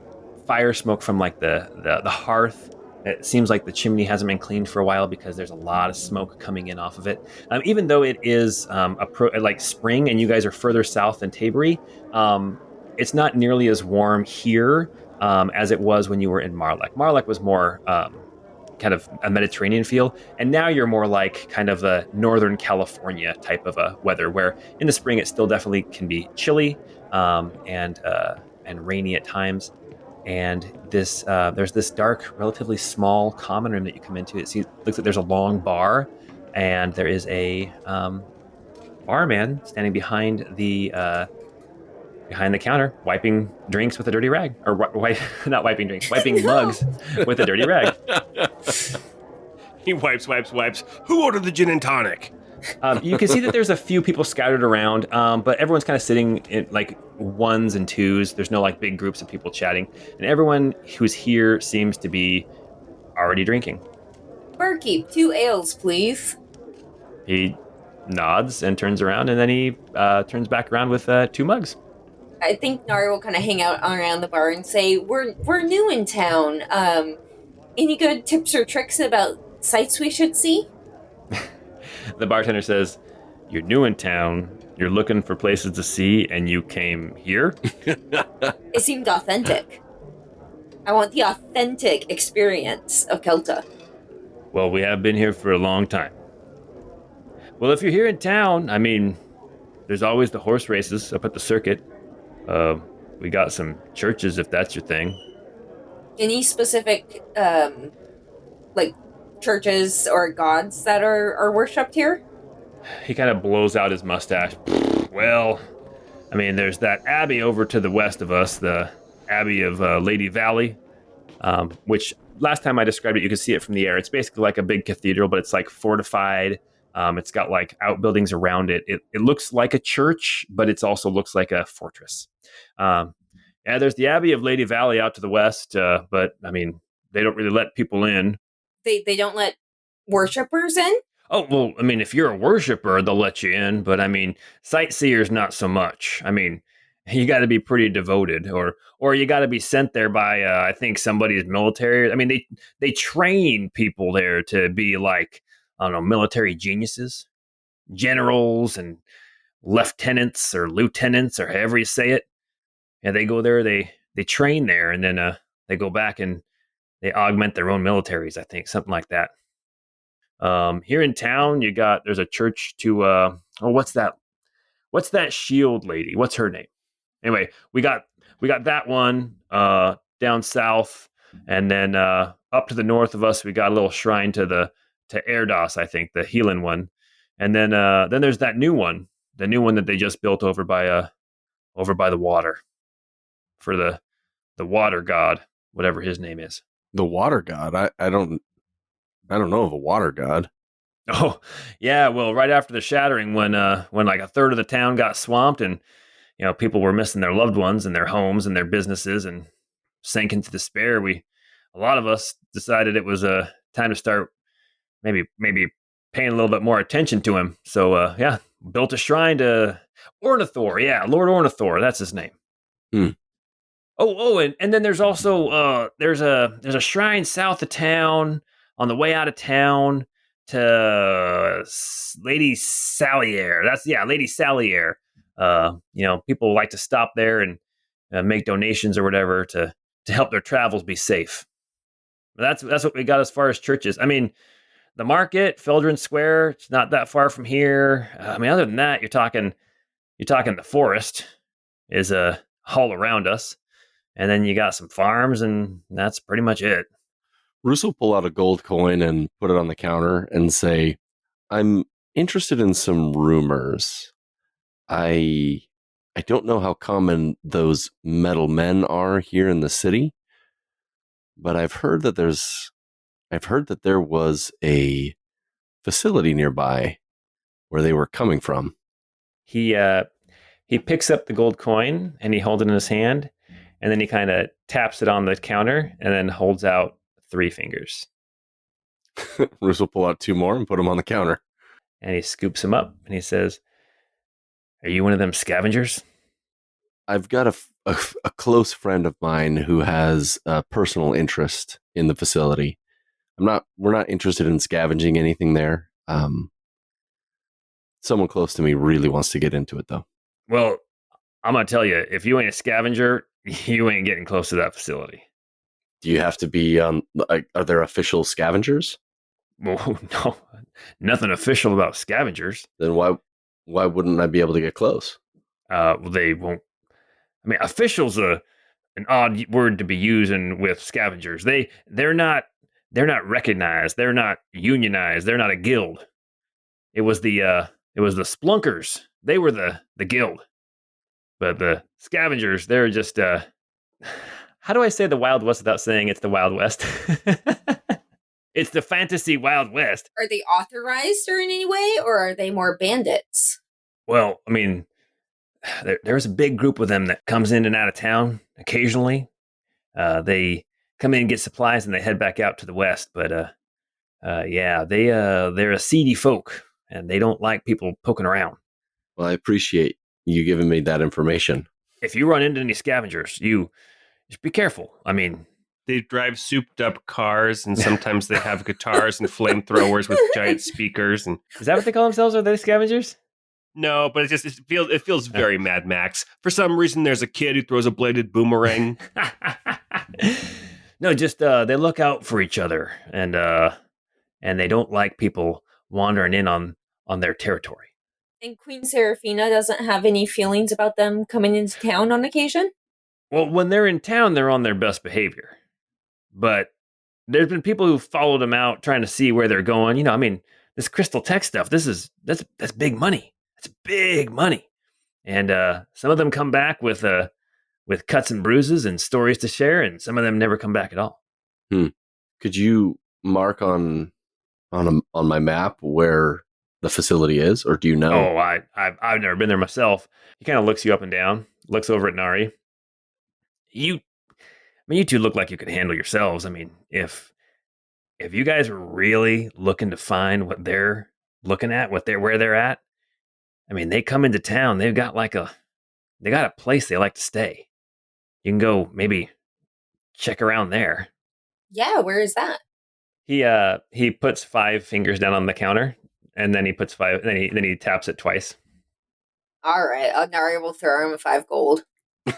A: fire smoke from like the hearth. It seems like the chimney hasn't been cleaned for a while because there's a lot of smoke coming in off of it. Even though it is like spring and you guys are further south than Tabery, it's not nearly as warm here as it was when you were in Marlek. Marlek was more kind of a Mediterranean feel, and now you're more like kind of a Northern California type of a weather, where in the spring it still definitely can be chilly and rainy at times. And this there's this dark, relatively small common room that you come into. Looks like there's a long bar, and there is a barman standing behind the counter, wiping drinks with a dirty rag, or not wiping drinks, wiping mugs with a dirty rag.
F: He wipes. Who ordered the gin and tonic?
A: You can see that there's a few people scattered around, but everyone's kind of sitting in like ones and twos. There's no like big groups of people chatting, and everyone who's here seems to be already drinking.
E: Barkeep, 2 ales, please.
A: He nods and turns around, and then he turns back around with 2 mugs.
E: I think Nari will kind of hang out around the bar and say, "We're new in town. Any good tips or tricks about sights we should see?"
A: The bartender says, "You're new in town. You're looking for places to see, and you came here?"
E: It seemed authentic. I want the authentic experience of Calta.
A: Well, we have been here for a long time. Well, if you're here in town, I mean, there's always the horse races up at the circuit. We got some churches if that's your thing.
E: Any specific, like, churches or gods that are worshipped here?
A: He kind of blows out his mustache. Well, I mean, there's that abbey over to the west of us, the Abbey of Lady Valley, which last time I described it, you could see it from the air. It's basically like a big cathedral, but it's like fortified. It's got like outbuildings around it. It looks like a church, but it also looks like a fortress. Yeah, there's the Abbey of Lady Valley out to the west, but I mean, they don't really let people in.
E: They don't let worshippers in?
A: Oh, well, I mean, if you're a worshiper, they'll let you in, but I mean, sightseers, not so much. I mean, you got to be pretty devoted, or you got to be sent there by, I think, somebody's military. I mean, they train people there to be like, I don't know, military geniuses, generals and lieutenants or lieutenants, or however you say it. And they go there, they train there, and then they go back and they augment their own militaries, I think, something like that. Here in town, there's a church to what's that shield lady? What's her name? Anyway, we got that one down south, and then up to the north of us, we got a little shrine to Erdos, I think, the healing one, and then there's that new one, that they just built over by the water for the water god, whatever his name is.
C: The water god? I don't know of a water god.
A: Oh, yeah. Well, right after the shattering, when like a third of the town got swamped, and people were missing their loved ones and their homes and their businesses and sank into despair, a lot of us decided it was time to start maybe paying a little bit more attention to him. So yeah, built a shrine to Ornithor. Yeah, Lord Ornithor. That's his name.
C: Hmm.
A: Oh, and then there's also there's a shrine south of town on the way out of town to Lady Salier. Lady Salier. People like to stop there and make donations or whatever to help their travels be safe. That's what we got as far as churches. I mean, the market, Feldrin Square, it's not that far from here. I mean, other than that, you're talking the forest is all around us. And then you got some farms, and that's pretty much it.
C: Bruce will pull out a gold coin and put it on the counter and say, I'm interested in some rumors. I don't know how common those metal men are here in the city, but I've heard that there was a facility nearby where they were coming from.
A: He picks up the gold coin and he holds it in his hand. And then he kind of taps it on the counter and then holds out 3 fingers.
C: Bruce will pull out 2 more and put them on the counter.
A: And he scoops them up and he says, are you one of them scavengers?
C: I've got a close friend of mine who has a personal interest in the facility. We're not interested in scavenging anything there. Someone close to me really wants to get into it, though.
A: Well, I'm going to tell you, if you ain't a scavenger, you ain't getting close to that facility.
C: Do you have to be are there official scavengers?
A: Well, no, nothing official about scavengers.
C: Then why wouldn't I be able to get close?
A: Well, they won't. I mean, official's an odd word to be using with scavengers. They're not recognized. They're not unionized. They're not a guild. It was the splunkers. They were the guild. But the scavengers, they're just, how do I say the Wild West without saying it's the Wild West? It's the fantasy Wild West.
E: Are they authorized or in any way, or are they more bandits?
A: Well, I mean, there's a big group of them that comes in and out of town occasionally. They come in and get supplies and they head back out to the west. But yeah, they're a seedy folk and they don't like people poking around.
C: Well, I appreciate you giving me that information.
A: If you run into any scavengers, you just be careful. I mean,
B: they drive souped up cars, and sometimes they have guitars and flamethrowers with giant speakers. And
A: is that what they call themselves? Are they scavengers?
B: No, but it feels very Mad Max. For some reason, there's a kid who throws a bladed boomerang.
A: No, just they look out for each other, and they don't like people wandering in on their territory.
E: And Queen Serafina doesn't have any feelings about them coming into town on occasion?
A: Well, when they're in town, they're on their best behavior. But there's been people who followed them out trying to see where they're going. You know, I mean, this crystal tech stuff, that's big money. That's big money. And some of them come back with cuts and bruises and stories to share, and some of them never come back at all.
C: Could you mark on my map where the facility is, or do you know?
A: Oh, I've never been there myself. He kind of looks you up and down, looks over at Nari. You two look like you could handle yourselves. I mean, if you guys were really looking to find what they're looking at, where they're at, I mean, they come into town, they got a place they like to stay. You can go maybe check around there.
E: Yeah, where is that?
A: He puts 5 fingers down on the counter, and then he puts 5. Then he taps it twice.
E: All right, Nari will throw him 5 gold.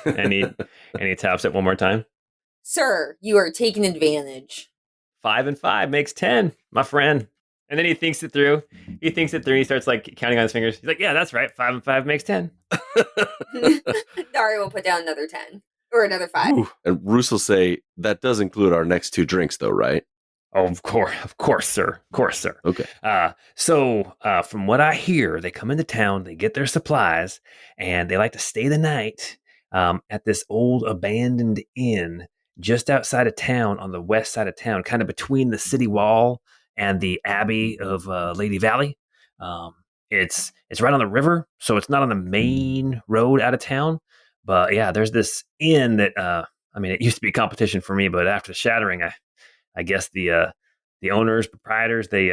A: and he taps it one more time.
E: Sir, you are taking advantage.
A: 5 and 5 makes 10, my friend. And then he thinks it through. He starts like counting on his fingers. He's like, yeah, that's right. 5 and 5 makes 10.
E: Nari will put down another 10 or another 5.
C: Ooh. And Bruce will say, that does include our next 2 drinks though, right?
A: Oh, of course, sir.
C: Okay.
A: So from what I hear, they come into town, they get their supplies, and they like to stay the night at this old abandoned inn just outside of town, on the west side of town, kind of between the city wall and the Abbey of Lady Valley. It's right on the river, so it's not on the main road out of town. But yeah, there's this inn that it used to be competition for me, but after the shattering, I guess the owners, proprietors, they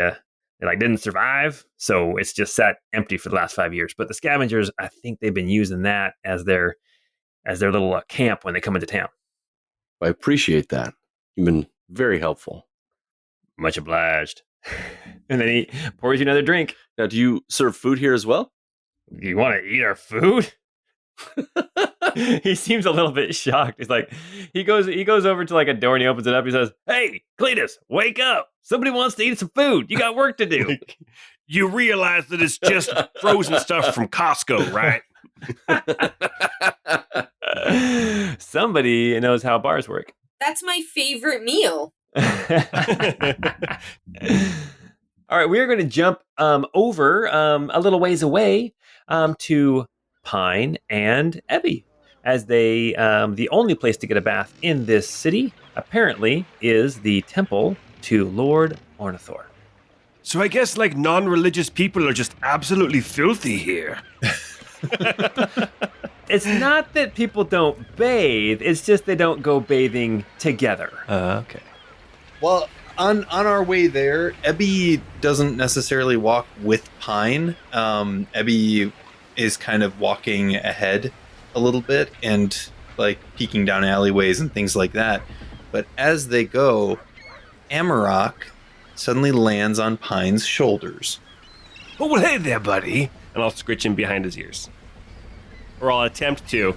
A: didn't survive, so it's just sat empty for the last 5 years. But the scavengers, I think they've been using that as their little camp when they come into town.
C: I appreciate that. You've been very helpful.
A: Much obliged. And then he pours you another drink.
C: Now, do you serve food here as well?
A: You want to eat our food? He seems a little bit shocked. He's like, he goes over to like a door and he opens it up. He says, "Hey, Cletus, wake up! Somebody wants to eat some food. You got work to do."
F: You realize that it's just frozen stuff from Costco, right?
A: Somebody knows how bars work.
E: That's my favorite meal.
A: All right, we're going to jump over a little ways away to Pine and Ebby, as they the only place to get a bath in this city apparently is the temple to Lord Ornithor.
F: So I guess like non-religious people are just absolutely filthy here.
A: It's not that people don't bathe, it's just they don't go bathing together.
F: Okay.
G: Well, on our way there, Ebby doesn't necessarily walk with Pine. Ebby is kind of walking ahead a little bit and like peeking down alleyways and things like that. But as they go, Amarok suddenly lands on Pine's shoulders.
F: Oh, well, hey there, buddy.
B: And I'll scritch him behind his ears. Or I'll attempt to.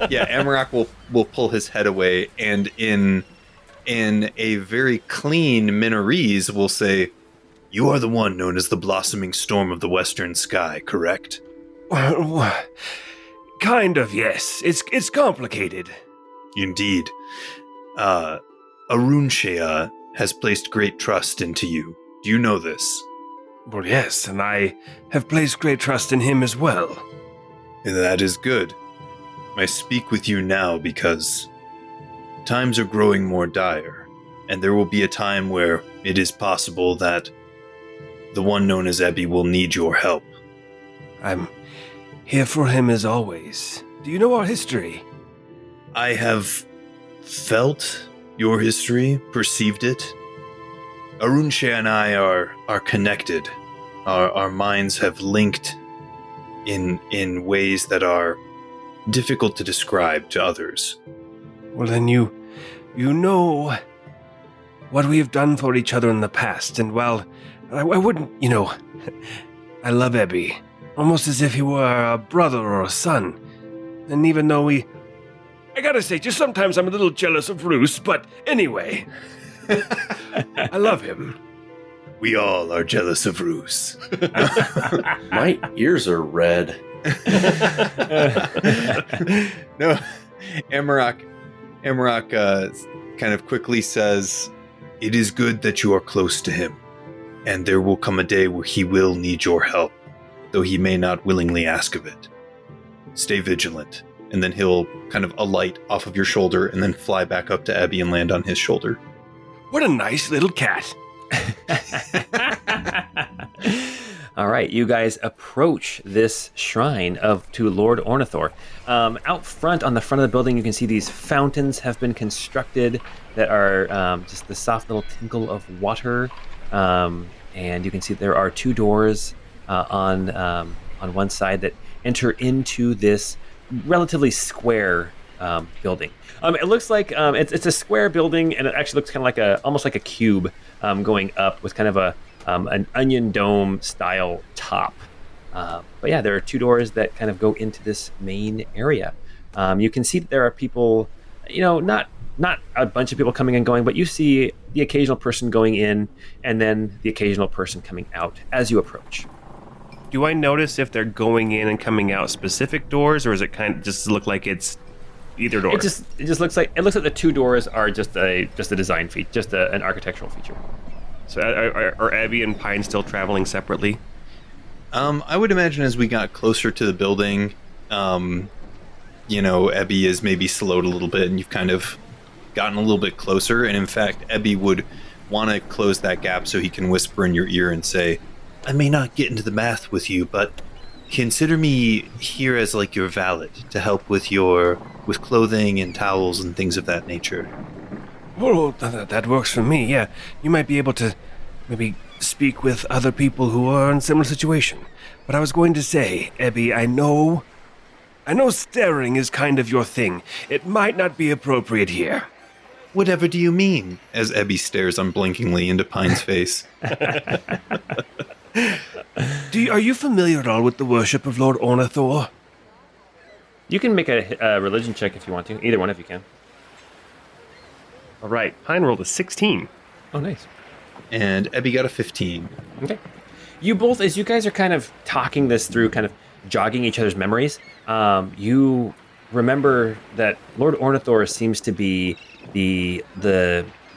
G: Yeah, Amarok will pull his head away, and in a very clean Minorese will say, "You are the one known as the Blossoming Storm of the Western Sky, correct?"
F: Kind of, yes. It's complicated.
G: Indeed. Arunshea has placed great trust into you. Do you know this?
F: Well, yes, and I have placed great trust in him as well.
G: That is good. I speak with you now because times are growing more dire, and there will be a time where it is possible that the one known as Ebby will need your help.
F: I'm here for him as always. Do you know our history?
G: I have felt your history, perceived it. Arunshea and I are connected. Our minds have linked in ways that are difficult to describe to others.
F: Well, then you know what we have done for each other in the past, and while I wouldn't, I love Ebby, almost as if he were a brother or a son. And even though we I gotta say, just sometimes I'm a little jealous of Roos, but anyway. I love him.
G: We all are jealous of Roos.
C: My ears are red.
G: No, Amarok kind of quickly says, "It is good that you are close to him, and there will come a day where he will need your help, though he may not willingly ask of it. Stay vigilant." And then he'll kind of alight off of your shoulder and then fly back up to Abby and land on his shoulder.
F: What a nice little cat.
A: All right, you guys approach this shrine to Lord Ornithor. Out front, on the front of the building, you can see these fountains have been constructed that are just the soft little tinkle of water. And you can see there are two doors on one side that enter into this relatively square building. It looks like it's a square building, and it actually looks kind of like almost like a cube going up with kind of an onion dome style top. But yeah, there are two doors that kind of go into this main area. You can see that there are people, not a bunch of people coming and going, but you see the occasional person going in and then the occasional person coming out as you approach.
B: Do I notice if they're going in and coming out specific doors, or is it kind of just look like it's either door?
A: It just looks like the two doors are just a design feature, just an architectural feature.
B: So are Abby and Pine still traveling separately?
G: I would imagine as we got closer to the building, Abby is maybe slowed a little bit, and you've kind of gotten a little bit closer. And in fact, Abby would want to close that gap so he can whisper in your ear and say, "I may not get into the math with you, but consider me here as like your valet to help with clothing and towels and things of that nature."
F: Oh, that works for me, yeah. You might be able to maybe speak with other people who are in a similar situation. But I was going to say, Abby, I know staring is kind of your thing. It might not be appropriate here.
G: "Whatever do you mean?" as Abby stares unblinkingly into Pine's face.
F: Are you familiar at all with the worship of Lord Ornithor?
A: You can make a religion check if you want to. Either one of you can.
B: All right, Pine rolled a 16.
A: Oh, nice.
G: And Abby got a 15.
A: Okay. You both, as you guys are kind of talking this through, kind of jogging each other's memories, you remember that Lord Ornithor seems to be the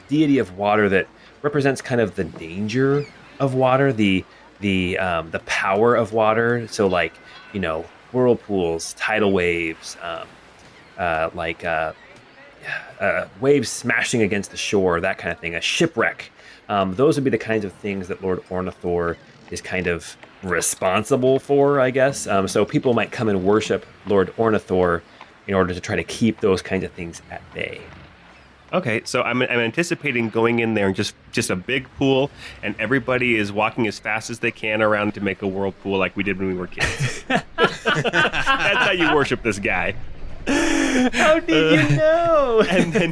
A: deity of water that represents kind of the danger of water, the power of water. So like, whirlpools, tidal waves, waves smashing against the shore, that kind of thing, a shipwreck. Those would be the kinds of things that Lord Ornithor is kind of responsible for, I guess. So people might come and worship Lord Ornithor in order to try to keep those kinds of things at bay.
B: Okay, so I'm anticipating going in there and just a big pool, and everybody is walking as fast as they can around to make a whirlpool like we did when we were kids. That's how you worship this guy.
A: How did you know?
B: And then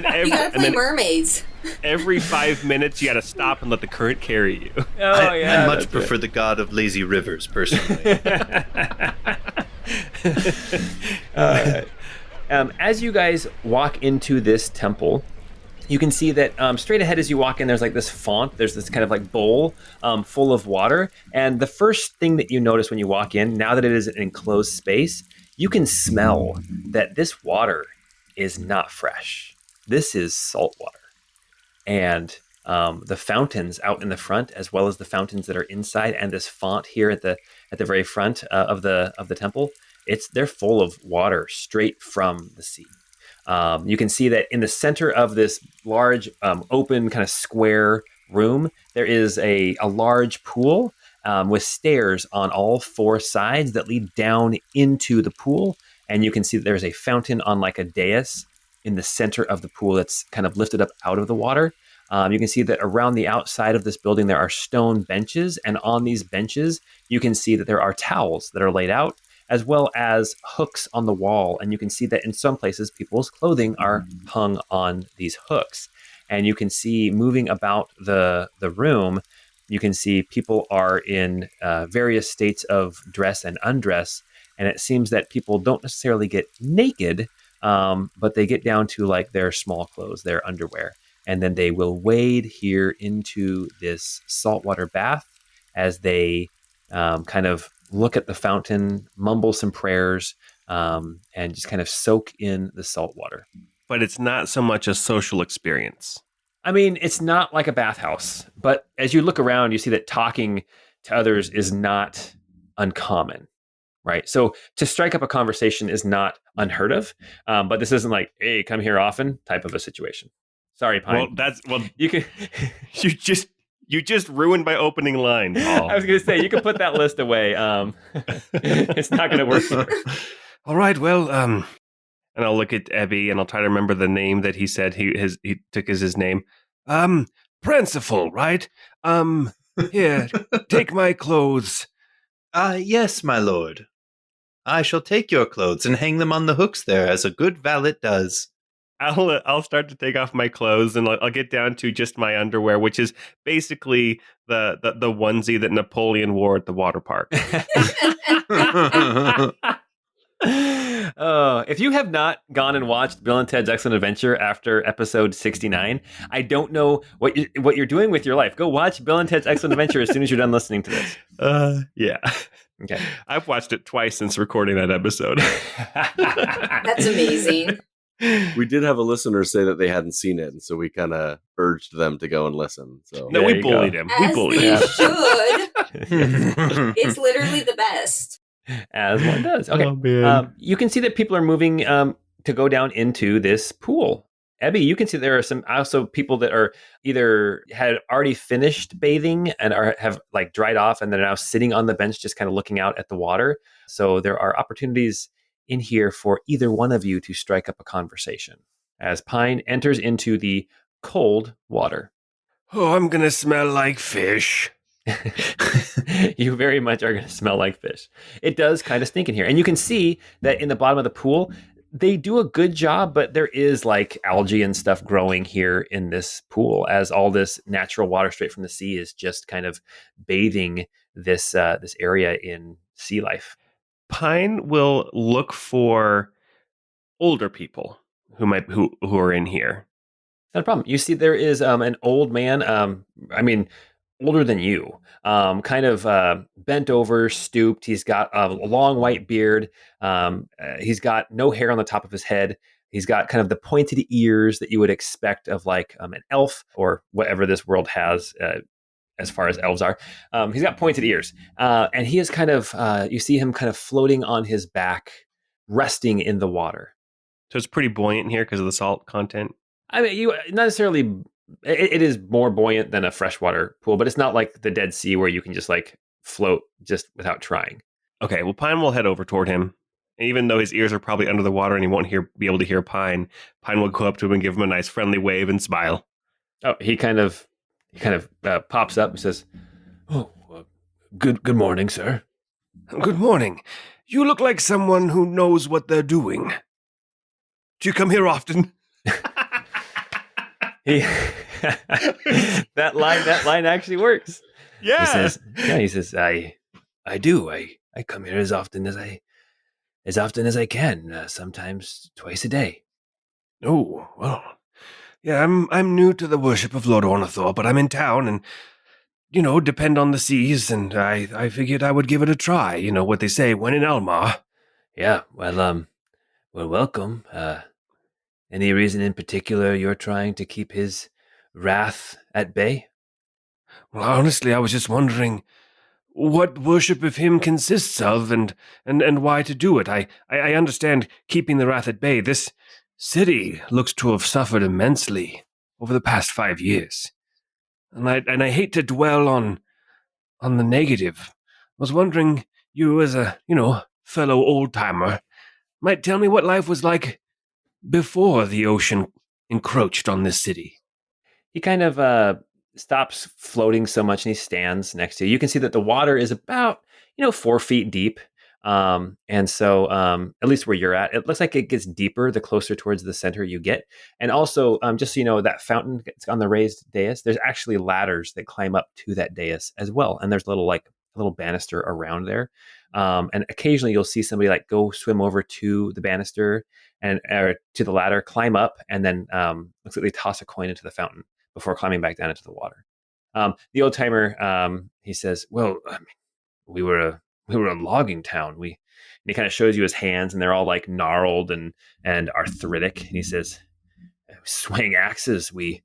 E: You gotta play mermaids.
B: every 5 minutes you gotta stop and let the current carry you.
G: I much prefer the god of lazy rivers, personally.
A: As you guys walk into this temple, you can see that straight ahead as you walk in, there's like this font. There's this kind of like bowl full of water. And the first thing that you notice when you walk in, now that it is an enclosed space, you can smell that this water is not fresh. This is salt water. And the fountains out in the front, as well as the fountains that are inside, and this font here at the very front of the temple, they're full of water straight from the sea. You can see that in the center of this large open kind of square room, there is a large pool with stairs on all four sides that lead down into the pool. And you can see that there's a fountain on like a dais in the center of the pool that's kind of lifted up out of the water. You can see that around the outside of this building, there are stone benches. And on these benches, you can see that there are towels that are laid out, as well as hooks on the wall. And you can see that in some places, people's clothing are hung on these hooks. And you can see moving about the room, you can see people are in various states of dress and undress. And it seems that people don't necessarily get naked, but they get down to like their small clothes, their underwear. And then they will wade here into this saltwater bath as they kind of look at the fountain, mumble some prayers, and just kind of soak in the salt water.
B: But it's not so much a social experience.
A: I mean, it's not like a bathhouse, but as you look around, you see that talking to others is not uncommon, right? So to strike up a conversation is not unheard of, but this isn't like, hey, come here often type of a situation. Sorry, Pine. You can.
B: You just ruined my opening line, Paul.
A: I was going to say you can put that list away. It's not going to work.
F: All right, well,
B: and I'll look at Ebby and I'll try to remember the name that he said he took as his name.
F: Pranciful, right? Here, take my clothes.
G: Yes, my lord. I shall take your clothes and hang them on the hooks there, as a good valet does.
B: I'll start to take off my clothes and I'll get down to just my underwear, which is basically the onesie that Napoleon wore at the water park.
A: If you have not gone and watched Bill and Ted's Excellent Adventure after episode 69, I don't know what you're doing with your life. Go watch Bill and Ted's Excellent Adventure as soon as you're done listening to this.
B: Yeah.
A: Okay.
B: I've watched it twice since recording that episode.
E: That's amazing.
C: We did have a listener say that they hadn't seen it, and so we kind of urged them to go and listen. So
B: No, we bullied him.
E: As
B: We bullied
E: they
B: him.
E: should. It's literally the best.
A: As one does. Okay.
B: Oh, man.
A: You can see that people are moving to go down into this pool. Ebby, you can see there are some also people that are either had already finished bathing and have like dried off, and they're now sitting on the bench just kind of looking out at the water. So there are opportunities in here for either one of you to strike up a conversation as Pine enters into the cold water.
F: Oh, I'm going to smell like fish.
A: You very much are going to smell like fish. It does kind of stink in here. And you can see that in the bottom of the pool, they do a good job, but there is like algae and stuff growing here in this pool as all this natural water straight from the sea is just kind of bathing this this area in sea life.
B: Pine will look for older people who are in here.
A: Not a problem. You see there is an old man, older than you, kind of bent over, stooped. He's got a long white beard. He's got no hair on the top of his head. He's got kind of the pointed ears that you would expect of like an elf or whatever this world has as far as elves are. He's got pointed ears. And he is kind of, you see him kind of floating on his back, resting in the water.
B: So it's pretty buoyant here because of the salt content.
A: I mean, you not necessarily. It is more buoyant than a freshwater pool, but it's not like the Dead Sea where you can just like float just without trying.
B: Okay, well, Pine will head over toward him. And even though his ears are probably under the water and he won't be able to hear Pine, Pine will go up to him and give him a nice friendly wave and smile.
A: Oh, he kind of pops up and says, "Oh, good morning, sir."
F: Good morning. You look like someone who knows what they're doing. Do you come here often?
A: That line actually works.
B: Yeah.
A: He says, I do. I come here as often as I can, sometimes twice a day.
F: Oh, well. Yeah, I'm new to the worship of Lord Ornithor, but I'm in town and, depend on the seas, and I figured I would give it a try. You know what they say, when in Almar.
A: Yeah, well, welcome. Any reason in particular you're trying to keep his wrath at bay?
F: Well, honestly, I was just wondering what worship of him consists of and why to do it. I understand keeping the wrath at bay. This city looks to have suffered immensely over the past 5 years. And I hate to dwell on the negative. I was wondering, you as a, fellow old-timer, might tell me what life was like before the ocean encroached on this city.
A: He kind of stops floating so much and he stands next to you. You can see that the water is about, 4 feet deep. And so at least where you're at, it looks like it gets deeper the closer towards the center you get. And also, just so you know, that fountain on the raised dais, there's actually ladders that climb up to that dais as well. And there's a little banister around there. And occasionally you'll see somebody like go swim over to the banister and or to the ladder, climb up, and then looks like they toss a coin into the fountain before climbing back down into the water. The old timer, he says, "Well, I mean, we were a logging town. And he kind of shows you his hands, and they're all like gnarled and arthritic. And he says, swing axes. We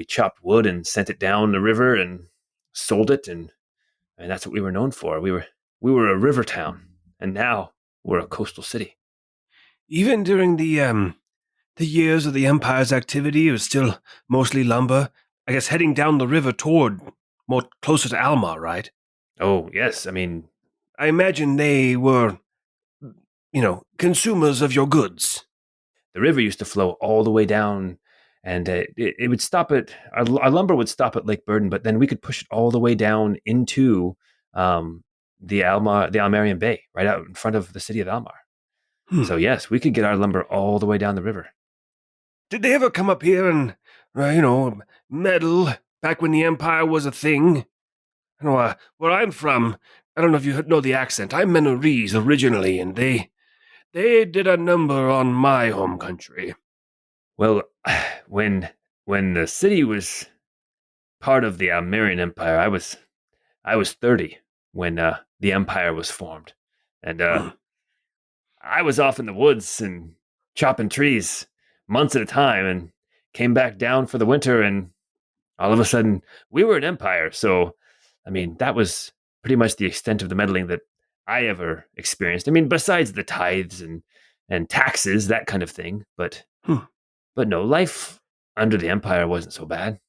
A: chopped wood and sent it down the river and sold it, and that's what we were known for. We were a river town, and now we're a coastal city."
F: Even during the years of the Empire's activity, it was still mostly lumber. I guess heading down the river toward more closer to Almar, right?
A: Oh, yes. I mean,
F: I imagine they were, consumers of your goods.
A: the river used to flow all the way down, and it would stop at our lumber would stop at Lake Burden, but then we could push it all the way down into the Almarian Bay, right out in front of the city of Almar. So yes, we could get our lumber all the way down the river.
F: Did they ever come up here and, meddle back when the Empire was a thing? Where I'm from, I don't know if you know the accent. I'm Menorese originally, and they did a number on my home country.
A: Well, when the city was part of the Almarian Empire, I was 30 when the empire was formed, and I was off in the woods and chopping trees months at a time, and came back down for the winter, and all of a sudden we were an empire. So, I mean, that was pretty much the extent of the meddling that I ever experienced. I mean, besides the tithes and taxes, that kind of thing. But no, life under the empire wasn't so bad.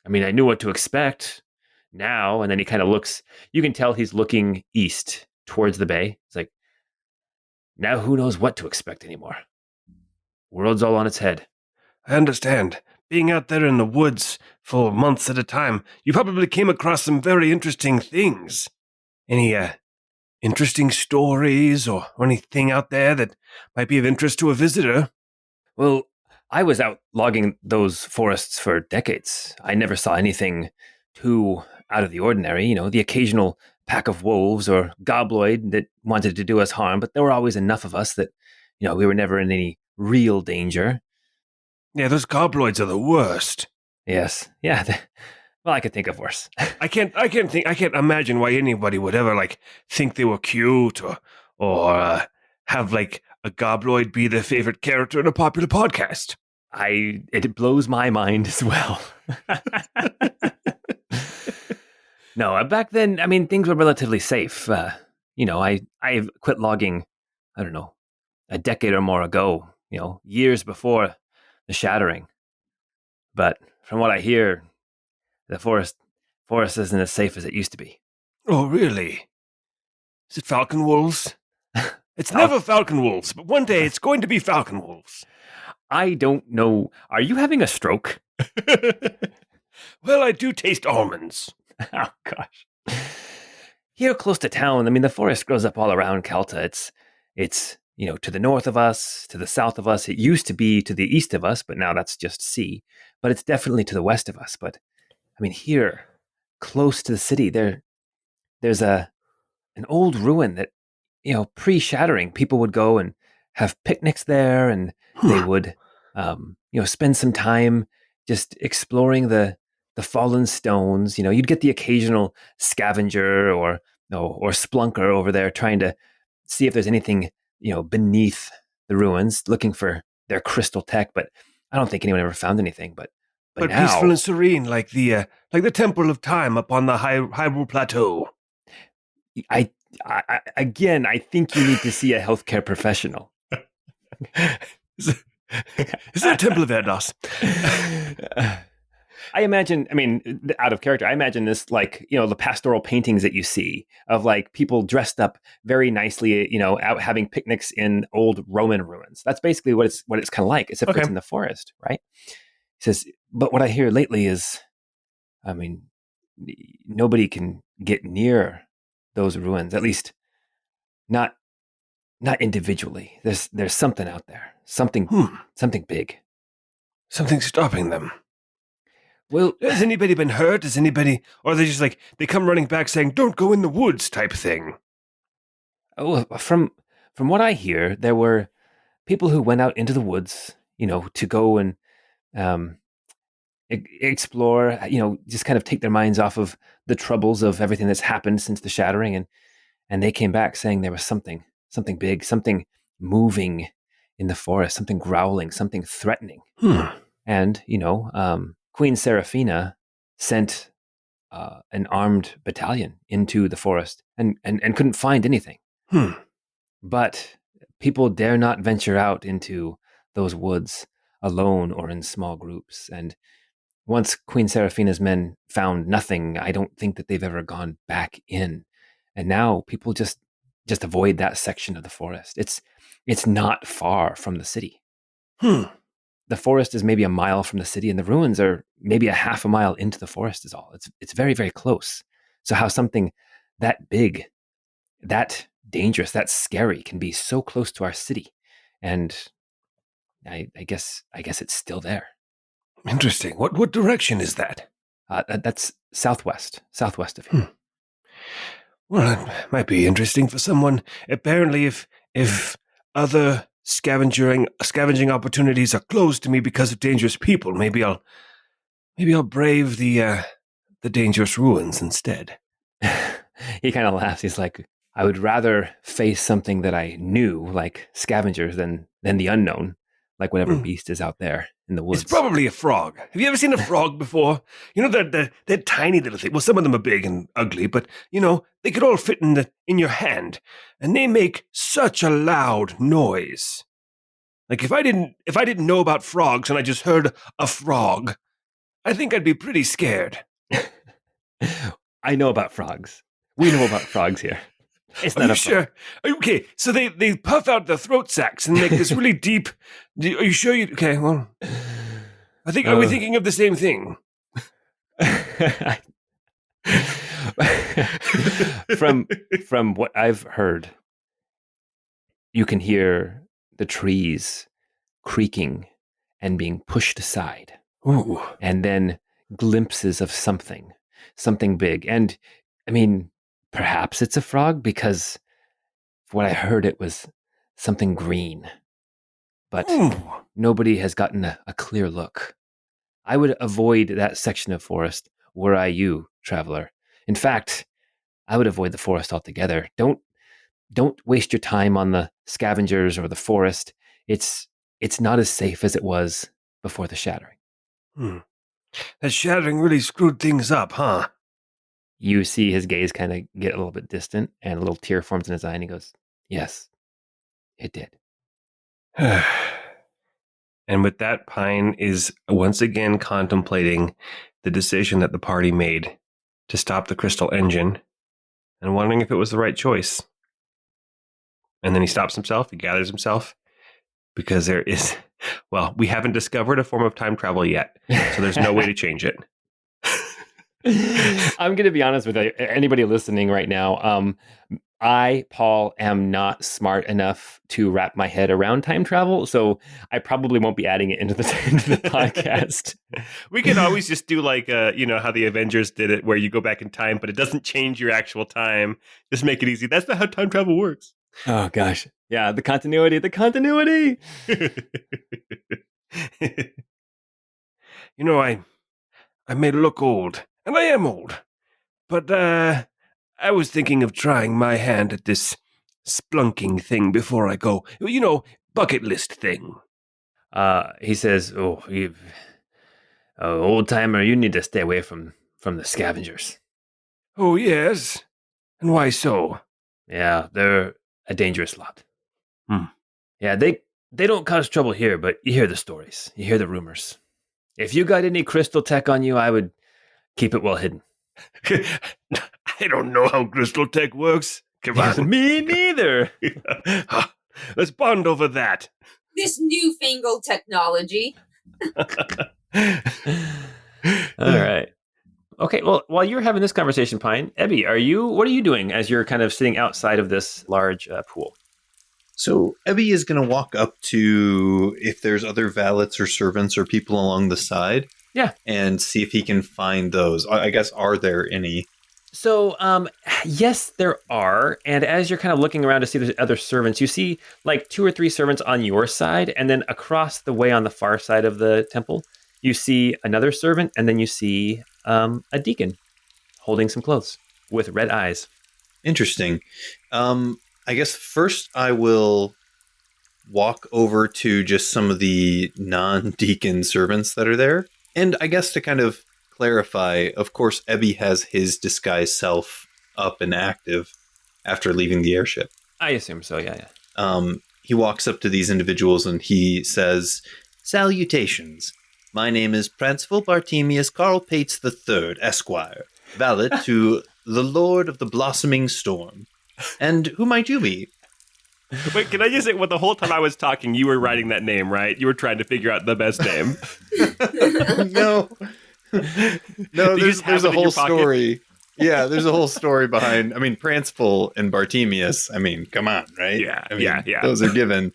A: I mean, I knew what to expect now. And then he kind of looks, you can tell he's looking east towards the bay. It's like, now who knows what to expect anymore? World's all on its head.
F: I understand. Being out there in the woods for months at a time, you probably came across some very interesting things. Any interesting stories or anything out there that might be of interest to a visitor?
A: Well, I was out logging those forests for decades. I never saw anything too out of the ordinary. The occasional pack of wolves or gobloid that wanted to do us harm, but there were always enough of us that, we were never in any real danger.
F: Yeah, those gobloids are the worst.
A: Yes. Yeah. Well, I could think of worse.
F: I can't imagine why anybody would ever think they were cute or have a gobloid be their favorite character in a popular podcast.
A: It blows my mind as well. No, back then, I mean, things were relatively safe. I quit logging, I don't know, a decade or more ago, years before the shattering. But from what I hear, the forest isn't as safe as it used to be.
F: Oh, really? Is it falcon wolves? It's never falcon wolves, but one day it's going to be falcon wolves.
A: I don't know. Are you having a stroke?
F: Well, I do taste almonds.
A: Oh, gosh. Here close to town, I mean, the forest grows up all around Calta. It's to the north of us, to the south of us. It used to be to the east of us, but now that's just sea. But it's definitely to the west of us. But, I mean, here, close to the city, there's an old ruin that, pre-shattering, people would go and have picnics there, and they would, spend some time just exploring the fallen stones. You'd get the occasional scavenger or splunker over there trying to see if there's anything, beneath the ruins, looking for their crystal tech. But I don't think anyone ever found anything. But now,
F: peaceful and serene, like the Temple of Time up on the Hyrule Plateau.
A: I think you need to see a healthcare professional.
F: Is there a Temple of Erdos?
A: I imagine, out of character, I imagine this the pastoral paintings that you see of people dressed up very nicely, out having picnics in old Roman ruins. That's basically what it's kind of like, except for it's in the forest, right? He says, but what I hear lately is, nobody can get near those ruins, at least not individually. There's something out there, something big.
F: Something stopping them.
A: Well,
F: has anybody been hurt? Or are they just they come running back saying, "Don't go in the woods" type thing?
A: Oh, from what I hear, there were people who went out into the woods, to go and um, explore, just kind of take their minds off of the troubles of everything that's happened since the shattering, and they came back saying there was something big, something moving in the forest, something growling, something threatening. And Queen Seraphina sent an armed battalion into the forest and couldn't find anything. But people dare not venture out into those woods alone or in small groups. And once Queen Seraphina's men found nothing, I don't think that they've ever gone back in. And now people just avoid that section of the forest. It's not far from the city. The forest is maybe a mile from the city, and the ruins are maybe a half a mile into the forest is all. It's very, very close. So how something that big, that dangerous, that scary can be so close to our city? And I guess it's still there.
F: Interesting. What direction is that?
A: That's southwest of here.
F: Well, it might be interesting for someone. Apparently, if other scavenging opportunities are closed to me because of dangerous people, maybe I'll brave the dangerous ruins instead.
A: He kind of laughs. He's like, I would rather face something that I knew, like scavengers, than the unknown, like whatever beast is out there in the woods.
F: It's probably a frog. Have you ever seen a frog before? That tiny little thing. Well, some of them are big and ugly, but they could all fit in your hand, and they make such a loud noise. Like if I didn't know about frogs and I just heard a frog, I think I'd be pretty scared.
A: I know about frogs. We know about frogs here. It's not
F: Are you sure? Okay, so they puff out their throat sacs and make this really deep. Are you sure you? Okay, well, are we thinking of the same thing?
A: From what I've heard, you can hear the trees creaking and being pushed aside.
F: Ooh.
A: And then glimpses of something big. And I mean, perhaps it's a frog, because what I heard, it was something green. But nobody has gotten a clear look. I would avoid that section of forest were I you, traveler. In fact, I would avoid the forest altogether. Don't waste your time on the scavengers or the forest. It's not as safe as it was before the shattering.
F: That shattering really screwed things up, huh?
A: You see his gaze kind of get a little bit distant, and a little tear forms in his eye, and he goes, yes, it did.
F: And with that, Pine is once again contemplating the decision that the party made to stop the crystal engine and wondering if it was the right choice. And then he stops himself, he gathers himself, because we haven't discovered a form of time travel yet, so there's no way to change it.
A: I'm going to be honest with anybody listening right now. I, Paul, am not smart enough to wrap my head around time travel, so I probably won't be adding it into the podcast.
B: We can always just do like, how the Avengers did it, where you go back in time, but it doesn't change your actual time. Just make it easy. That's not how time travel works.
A: Oh, gosh. Yeah, the continuity.
F: I may look old, and I am old, but I was thinking of trying my hand at this splunking thing before I go. Bucket list thing.
A: He says, old timer, you need to stay away from the scavengers.
F: Oh, yes? And why so?
A: Yeah, they're a dangerous lot. Yeah, they don't cause trouble here, but you hear the stories. You hear the rumors. If you got any crystal tech on you, I would keep it well hidden.
F: I don't know how crystal tech works. Come on.
A: Me neither.
F: Let's bond over that.
E: This newfangled technology.
A: All right. Okay, well, while you're having this conversation, Pine, Ebby, what are you doing as you're kind of sitting outside of this large pool?
G: So Ebby is going to walk up to if there's other valets or servants or people along the side.
A: Yeah.
G: And see if he can find those. I guess, are there any
A: So, yes, there are. And as you're kind of looking around to see the other servants, you see like 2 or 3 servants on your side. And then across the way on the far side of the temple, you see another servant. And then you see a deacon holding some clothes with red eyes.
G: Interesting. I guess first I will walk over to just some of the non-deacon servants that are there. And I guess to kind of clarify, of course, Ebby has his disguised self up and active after leaving the airship.
A: I assume so, yeah.
G: He walks up to these individuals and he says, "Salutations. My name is Pranceville Bartemius Carl Pates III, Esquire, valet to the Lord of the Blossoming Storm. And who might you be?"
B: Wait, can I just say, the whole time I was talking, you were writing that name, right? You were trying to figure out the best name.
D: No. No, there's a whole story. Yeah, there's a whole story behind. I mean, Pranceville and Bartemius. I mean, come on, right?
B: Yeah,
D: I mean,
B: yeah.
D: those are given.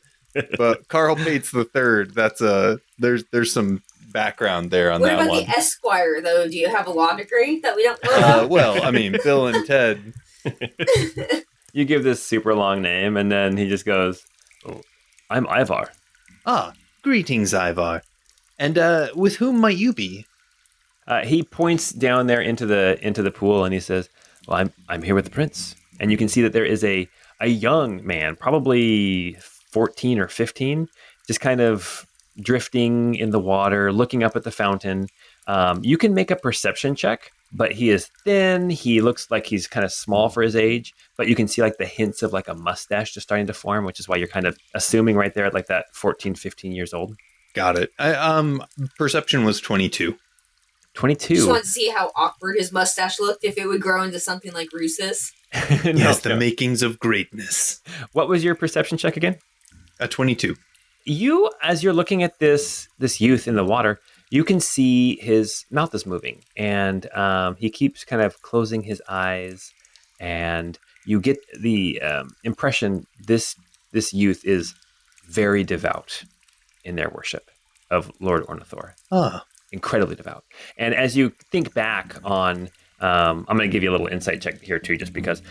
D: But Carl Pates III. That's there's some background there on
E: What
D: that
E: about
D: one.
E: the Esquire, though? Do you have a law degree that we don't know about?
D: Well, I mean, Bill and Ted.
A: You give this super long name, and then he just goes, "Oh, I'm Ivar."
G: Ah, greetings, Ivar. And with whom might you be?
A: He points down there into the pool, and he says, "Well, I'm here with the prince." And you can see that there is a young man, probably 14 or 15, just kind of drifting in the water, looking up at the fountain. You can make a perception check, but he is thin. He looks like he's kind of small for his age, but you can see like the hints of like a mustache just starting to form, which is why you're kind of assuming right there at like that 14, 15 years old.
G: Got it. Perception was 22.
A: 22.
E: Just want to see how awkward his mustache looked, if it would grow into something like Roos's.
G: Yes, the makings of greatness.
A: What was your perception check again?
G: A 22.
A: You, as you're looking at this youth in the water, you can see his mouth is moving, and he keeps kind of closing his eyes, and you get the impression this youth is very devout in their worship of Lord Ornithor.
G: Ah.
A: Incredibly devout. And as you think back on, I'm going to give you a little insight check here too, just because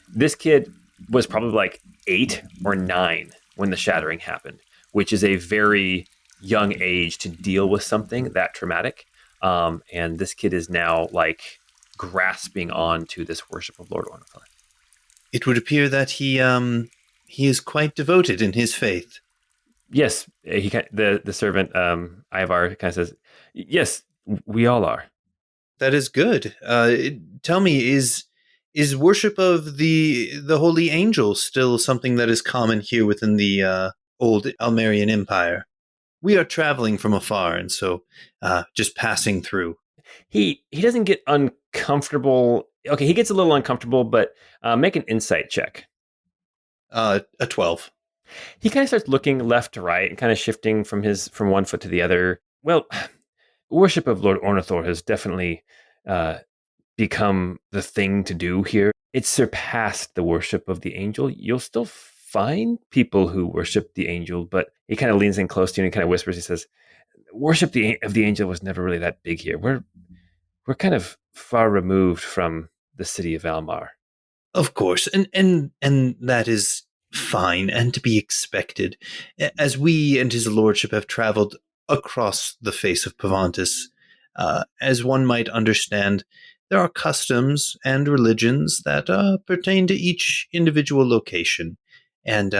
A: this kid was probably like 8 or 9 when the shattering happened, which is a very young age to deal with something that traumatic. And this kid is now like grasping on to this worship of Lord Ornithor.
G: It would appear that he is quite devoted in his faith.
A: Yes, the servant Ivar kind of says, "Yes, we all are."
G: That is good. Tell me, is worship of the holy angel still something that is common here within the old Almarian Empire? We are traveling from afar, and so just passing through.
A: He doesn't get uncomfortable. Okay, he gets a little uncomfortable, but make an insight check.
G: A 12.
A: He kind of starts looking left to right and kind of shifting from one foot to the other. Well, worship of Lord Ornithor has definitely become the thing to do here. It's surpassed the worship of the angel. You'll still find people who worship the angel, but he kind of leans in close to you and kind of whispers. He says, "Worship of the angel was never really that big here. We're kind of far removed from the city of Almar."
G: Of course, and that is fine and to be expected, as we and his lordship have traveled across the face of Pavantis. As one might understand, there are customs and religions that pertain to each individual location, and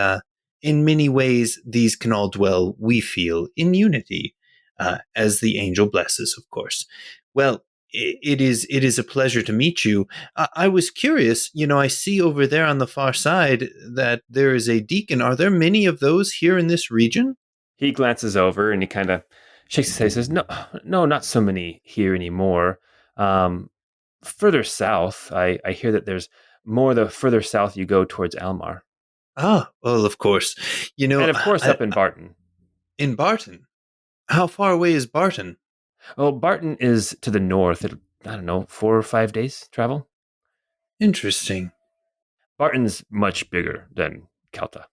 G: in many ways these can all dwell, we feel, in unity, as the angel blesses, of course. Well, it is a pleasure to meet you. I was curious, I see over there on the far side that there is a deacon. Are there many of those here in this region?
A: He glances over and he kind of shakes his head and says, No, not so many here anymore. Further south, I hear that there's more the further south you go towards Almar.
G: Ah, well, of course.
A: And of course up in Barton.
G: In Barton? How far away is Barton?
A: Well, Barton is to the north. I don't know, 4 or 5 days travel.
G: Interesting.
A: Barton's much bigger than Calta.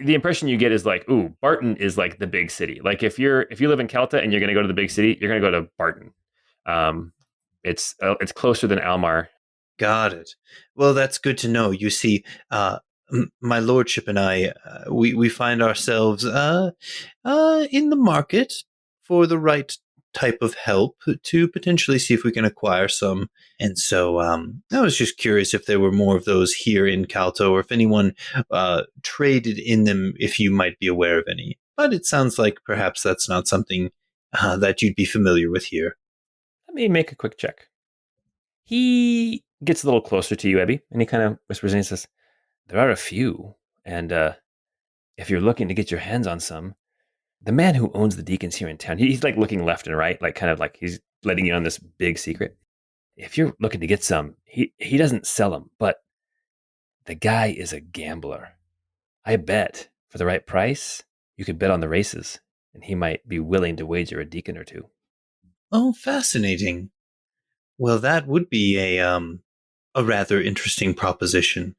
A: The impression you get is like, ooh, Barton is like the big city. Like if you live in Calta and you're going to go to the big city, you're going to go to Barton. It's closer than Almar.
G: Got it. Well, that's good to know. You see, my lordship and I, we find ourselves in the market for the right type of help to potentially see if we can acquire some. And so I was just curious if there were more of those here in Calta, or if anyone traded in them, if you might be aware of any. But it sounds like perhaps that's not something that you'd be familiar with here.
A: Let me make a quick check. He gets a little closer to you, Ebby, and he kind of whispers and he says, there are a few, and if you're looking to get your hands on some, the man who owns the deacons here in town, he's like looking left and right, like kind of like he's letting you on this big secret. If you're looking to get some, he doesn't sell them, but the guy is a gambler. I bet for the right price, you could bet on the races, and he might be willing to wager a deacon or two.
G: Oh, fascinating. Well, that would be a rather interesting proposition.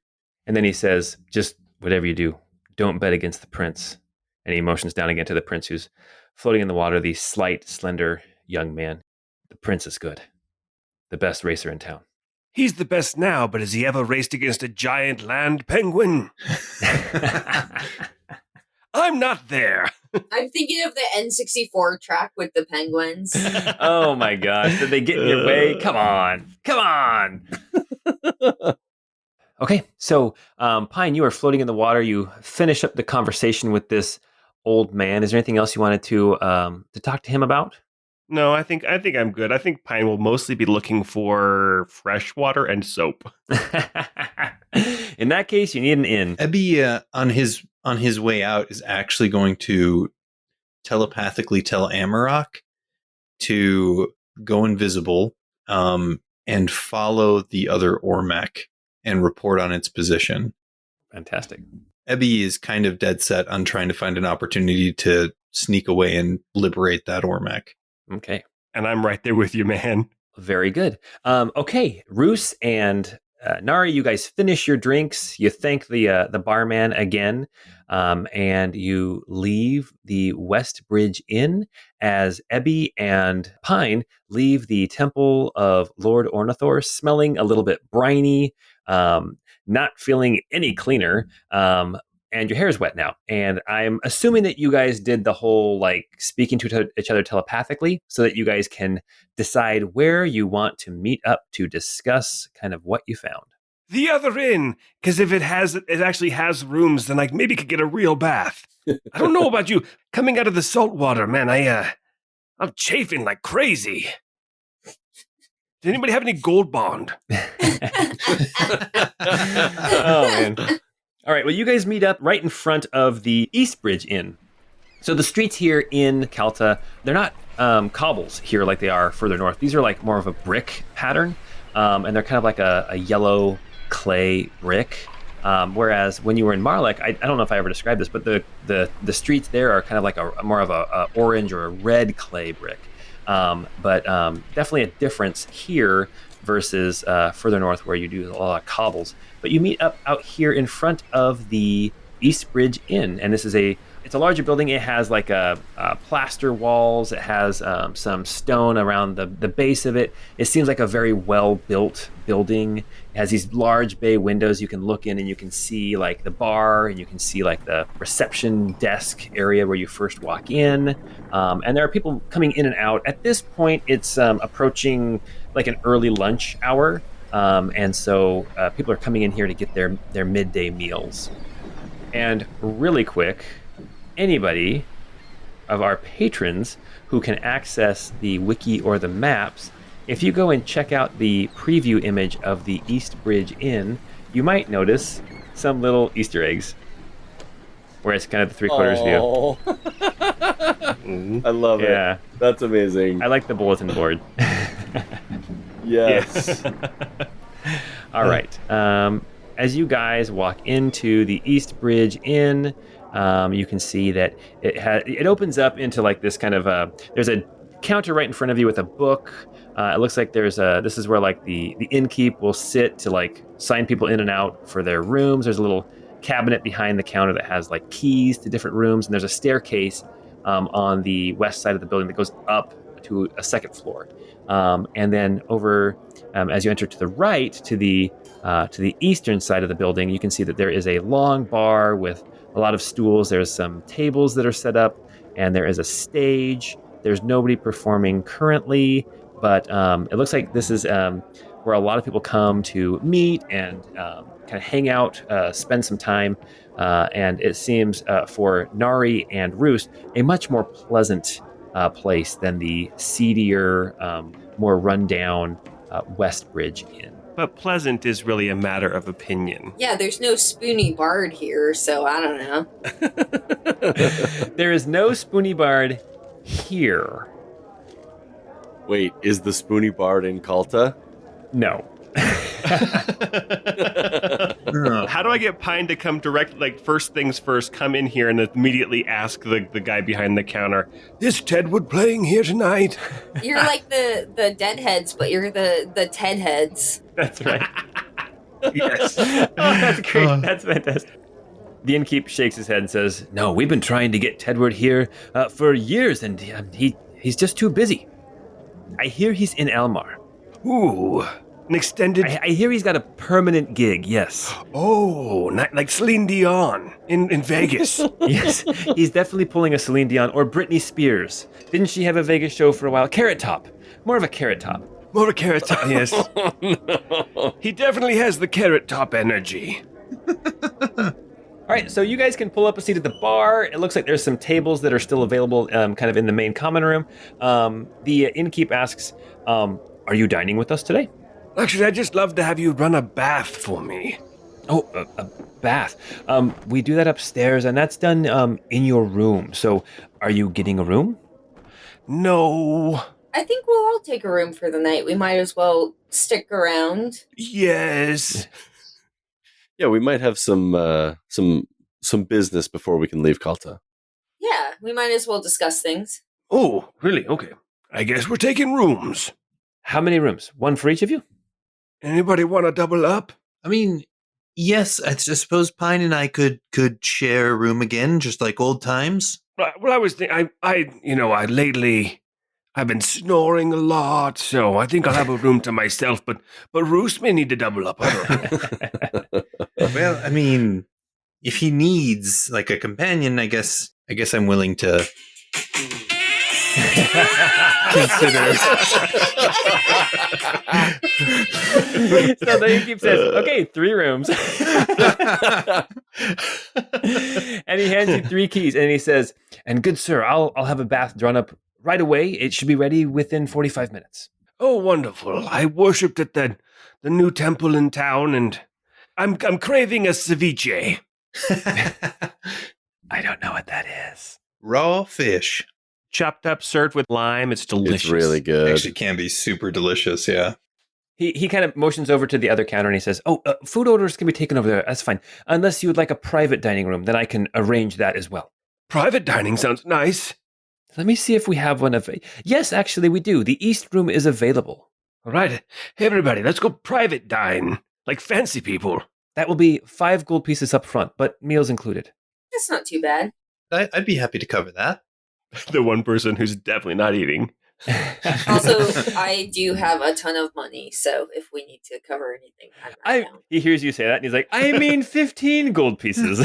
A: And then he says, just whatever you do, don't bet against the prince. And he motions down again to the prince who's floating in the water, the slight, slender young man. The prince is good. The best racer in town.
F: He's the best now, but has he ever raced against a giant land penguin? I'm not there.
E: I'm thinking of the N64 track with the penguins.
A: Oh my gosh, did they get in your way? Come on. Okay, so Pine, you are floating in the water. You finish up the conversation with this old man. Is there anything else you wanted to talk to him about?
B: No, I think I'm good. I think Pine will mostly be looking for fresh water and soap.
A: In that case, you need an inn.
G: Ebby, on his way out, is actually going to telepathically tell Amarok to go invisible and follow the other ormech and report on its position.
A: Fantastic.
G: Ebby is kind of dead set on trying to find an opportunity to sneak away and liberate that ormech.
A: Okay.
B: And I'm right there with you, man.
A: Very good. Okay, Roos and Nari, you guys finish your drinks. You thank the barman again, and you leave the West Bridge Inn as Ebby and Pine leave the Temple of Lord Ornithor, smelling a little bit briny, not feeling any cleaner. And your hair is wet now. And I'm assuming that you guys did the whole like speaking to each other telepathically so that you guys can decide where you want to meet up to discuss kind of what you found.
F: The other inn, because if it actually has rooms, then I maybe could get a real bath. I don't know about you. Coming out of the salt water, man, I'm chafing like crazy. Does anybody have any Gold Bond?
A: Oh, man. All right, well, you guys meet up right in front of the East Bridge Inn. So the streets here in Calta, they're not cobbles here like they are further north. These are like more of a brick pattern, and they're kind of like a yellow clay brick. Whereas when you were in Marlek, I don't know if I ever described this, but the streets there are kind of like a more of a orange or a red clay brick. But definitely a difference here versus further north where you do a lot of cobbles. But you meet up out here in front of the East Bridge Inn, and it's a larger building. It has like a plaster walls. It has some stone around the base of it. It seems like a very well-built building. It has these large bay windows. You can look in and you can see like the bar, and you can see like the reception desk area where you first walk in. And there are people coming in and out. At this point, it's approaching like an early lunch hour. And so people are coming in here to get their midday meals. And really quick, anybody of our patrons who can access the wiki or the maps, if you go and check out the preview image of the East Bridge Inn, you might notice some little Easter eggs where it's kind of the 3/4 view.
C: I love it. That's amazing.
A: I like the bulletin board.
C: Yes.
A: All right. As you guys walk into the East Bridge Inn, you can see that it opens up into like this kind of there's a counter right in front of you with a book. It looks like this is where like the innkeep will sit to like sign people in and out for their rooms. There's a little cabinet behind the counter that has like keys to different rooms, and there's a staircase on the west side of the building that goes up to a second floor. And then over, as you enter to the right, to the eastern side of the building, you can see that there is a long bar with a lot of stools. There's some tables that are set up, and there is a stage. There's nobody performing currently, but it looks like this is where a lot of people come to meet and kind of hang out, spend some time. And it seems for Nari and Roost a much more pleasant place than the seedier, more rundown West Bridge Inn.
B: But pleasant is really a matter of opinion.
E: Yeah, there's no spoony bard here, so I don't know.
A: There is no spoony bard here.
C: Wait, is the Spoony Bard in Calta?
A: No.
B: How do I get Pine to come direct, like first things first, come in here and immediately ask the guy behind the counter,
F: Is Tedwood playing here tonight?
E: You're like the deadheads, but you're the Ted heads.
A: That's right.
F: Yes.
A: Oh, that's great. That's fantastic. The innkeep shakes his head and says, "No, we've been trying to get Tedward here for years, and he's just too busy. I hear he's in Almar.
F: Ooh, an extended...
A: I hear he's got a permanent gig, yes.
F: Oh, not like Celine Dion in Vegas.
A: Yes, he's definitely pulling a Celine Dion or Britney Spears. Didn't she have a Vegas show for a while? Carrot Top. More of a Carrot Top.
F: More of a Carrot Top, yes. He definitely has the Carrot Top energy.
A: All right, so you guys can pull up a seat at the bar. It looks like there's some tables that are still available kind of in the main common room. The innkeep asks, are you dining with us today?
F: Actually, I'd just love to have you run a bath for me.
A: Oh, a bath. We do that upstairs, and that's done in your room. So are you getting a room?
F: No.
E: I think we'll all take a room for the night. We might as well stick around.
F: Yes.
C: Yeah, we might have some business before we can leave Calta.
E: Yeah, we might as well discuss things.
F: Oh, really? Okay. I guess we're taking rooms.
A: How many rooms? One for each of you?
F: Anybody want to double up?
G: I mean, yes, I suppose Pine and I could share a room again, just like old times.
F: Well, I was thinking, lately, I've been snoring a lot, so I think I'll have a room to myself, but Roos may need to double up. I don't know.
G: Well, I mean, if he needs like a companion, I guess I'm willing to consider.
A: So the innkeep says, okay, 3 rooms. And he hands you 3 keys, and he says, and good sir, I'll have a bath drawn up right away. It should be ready within 45 minutes.
F: Oh, wonderful. I worshipped at the new temple in town, and I'm craving a ceviche.
A: I don't know what that is.
G: Raw fish.
B: chopped up, served with lime. It's delicious.
C: It's really good.
D: Actually can be super delicious, yeah.
A: He kind of motions over to the other counter and he says, food orders can be taken over there. That's fine. Unless you would like a private dining room, then I can arrange that as well.
F: Private dining sounds nice.
A: Let me see if we have one of... Yes, actually, we do. The East Room is available.
F: All right. Hey, everybody, let's go private dine. Like fancy people.
A: That will be 5 gold pieces up front, but meals included.
E: That's not too bad.
G: I'd be happy to cover that.
B: The one person who's definitely not eating.
E: Also, I do have a ton of money, so if we need to cover anything, I'm down.
A: He hears you say that, and he's like, I mean 15 gold pieces.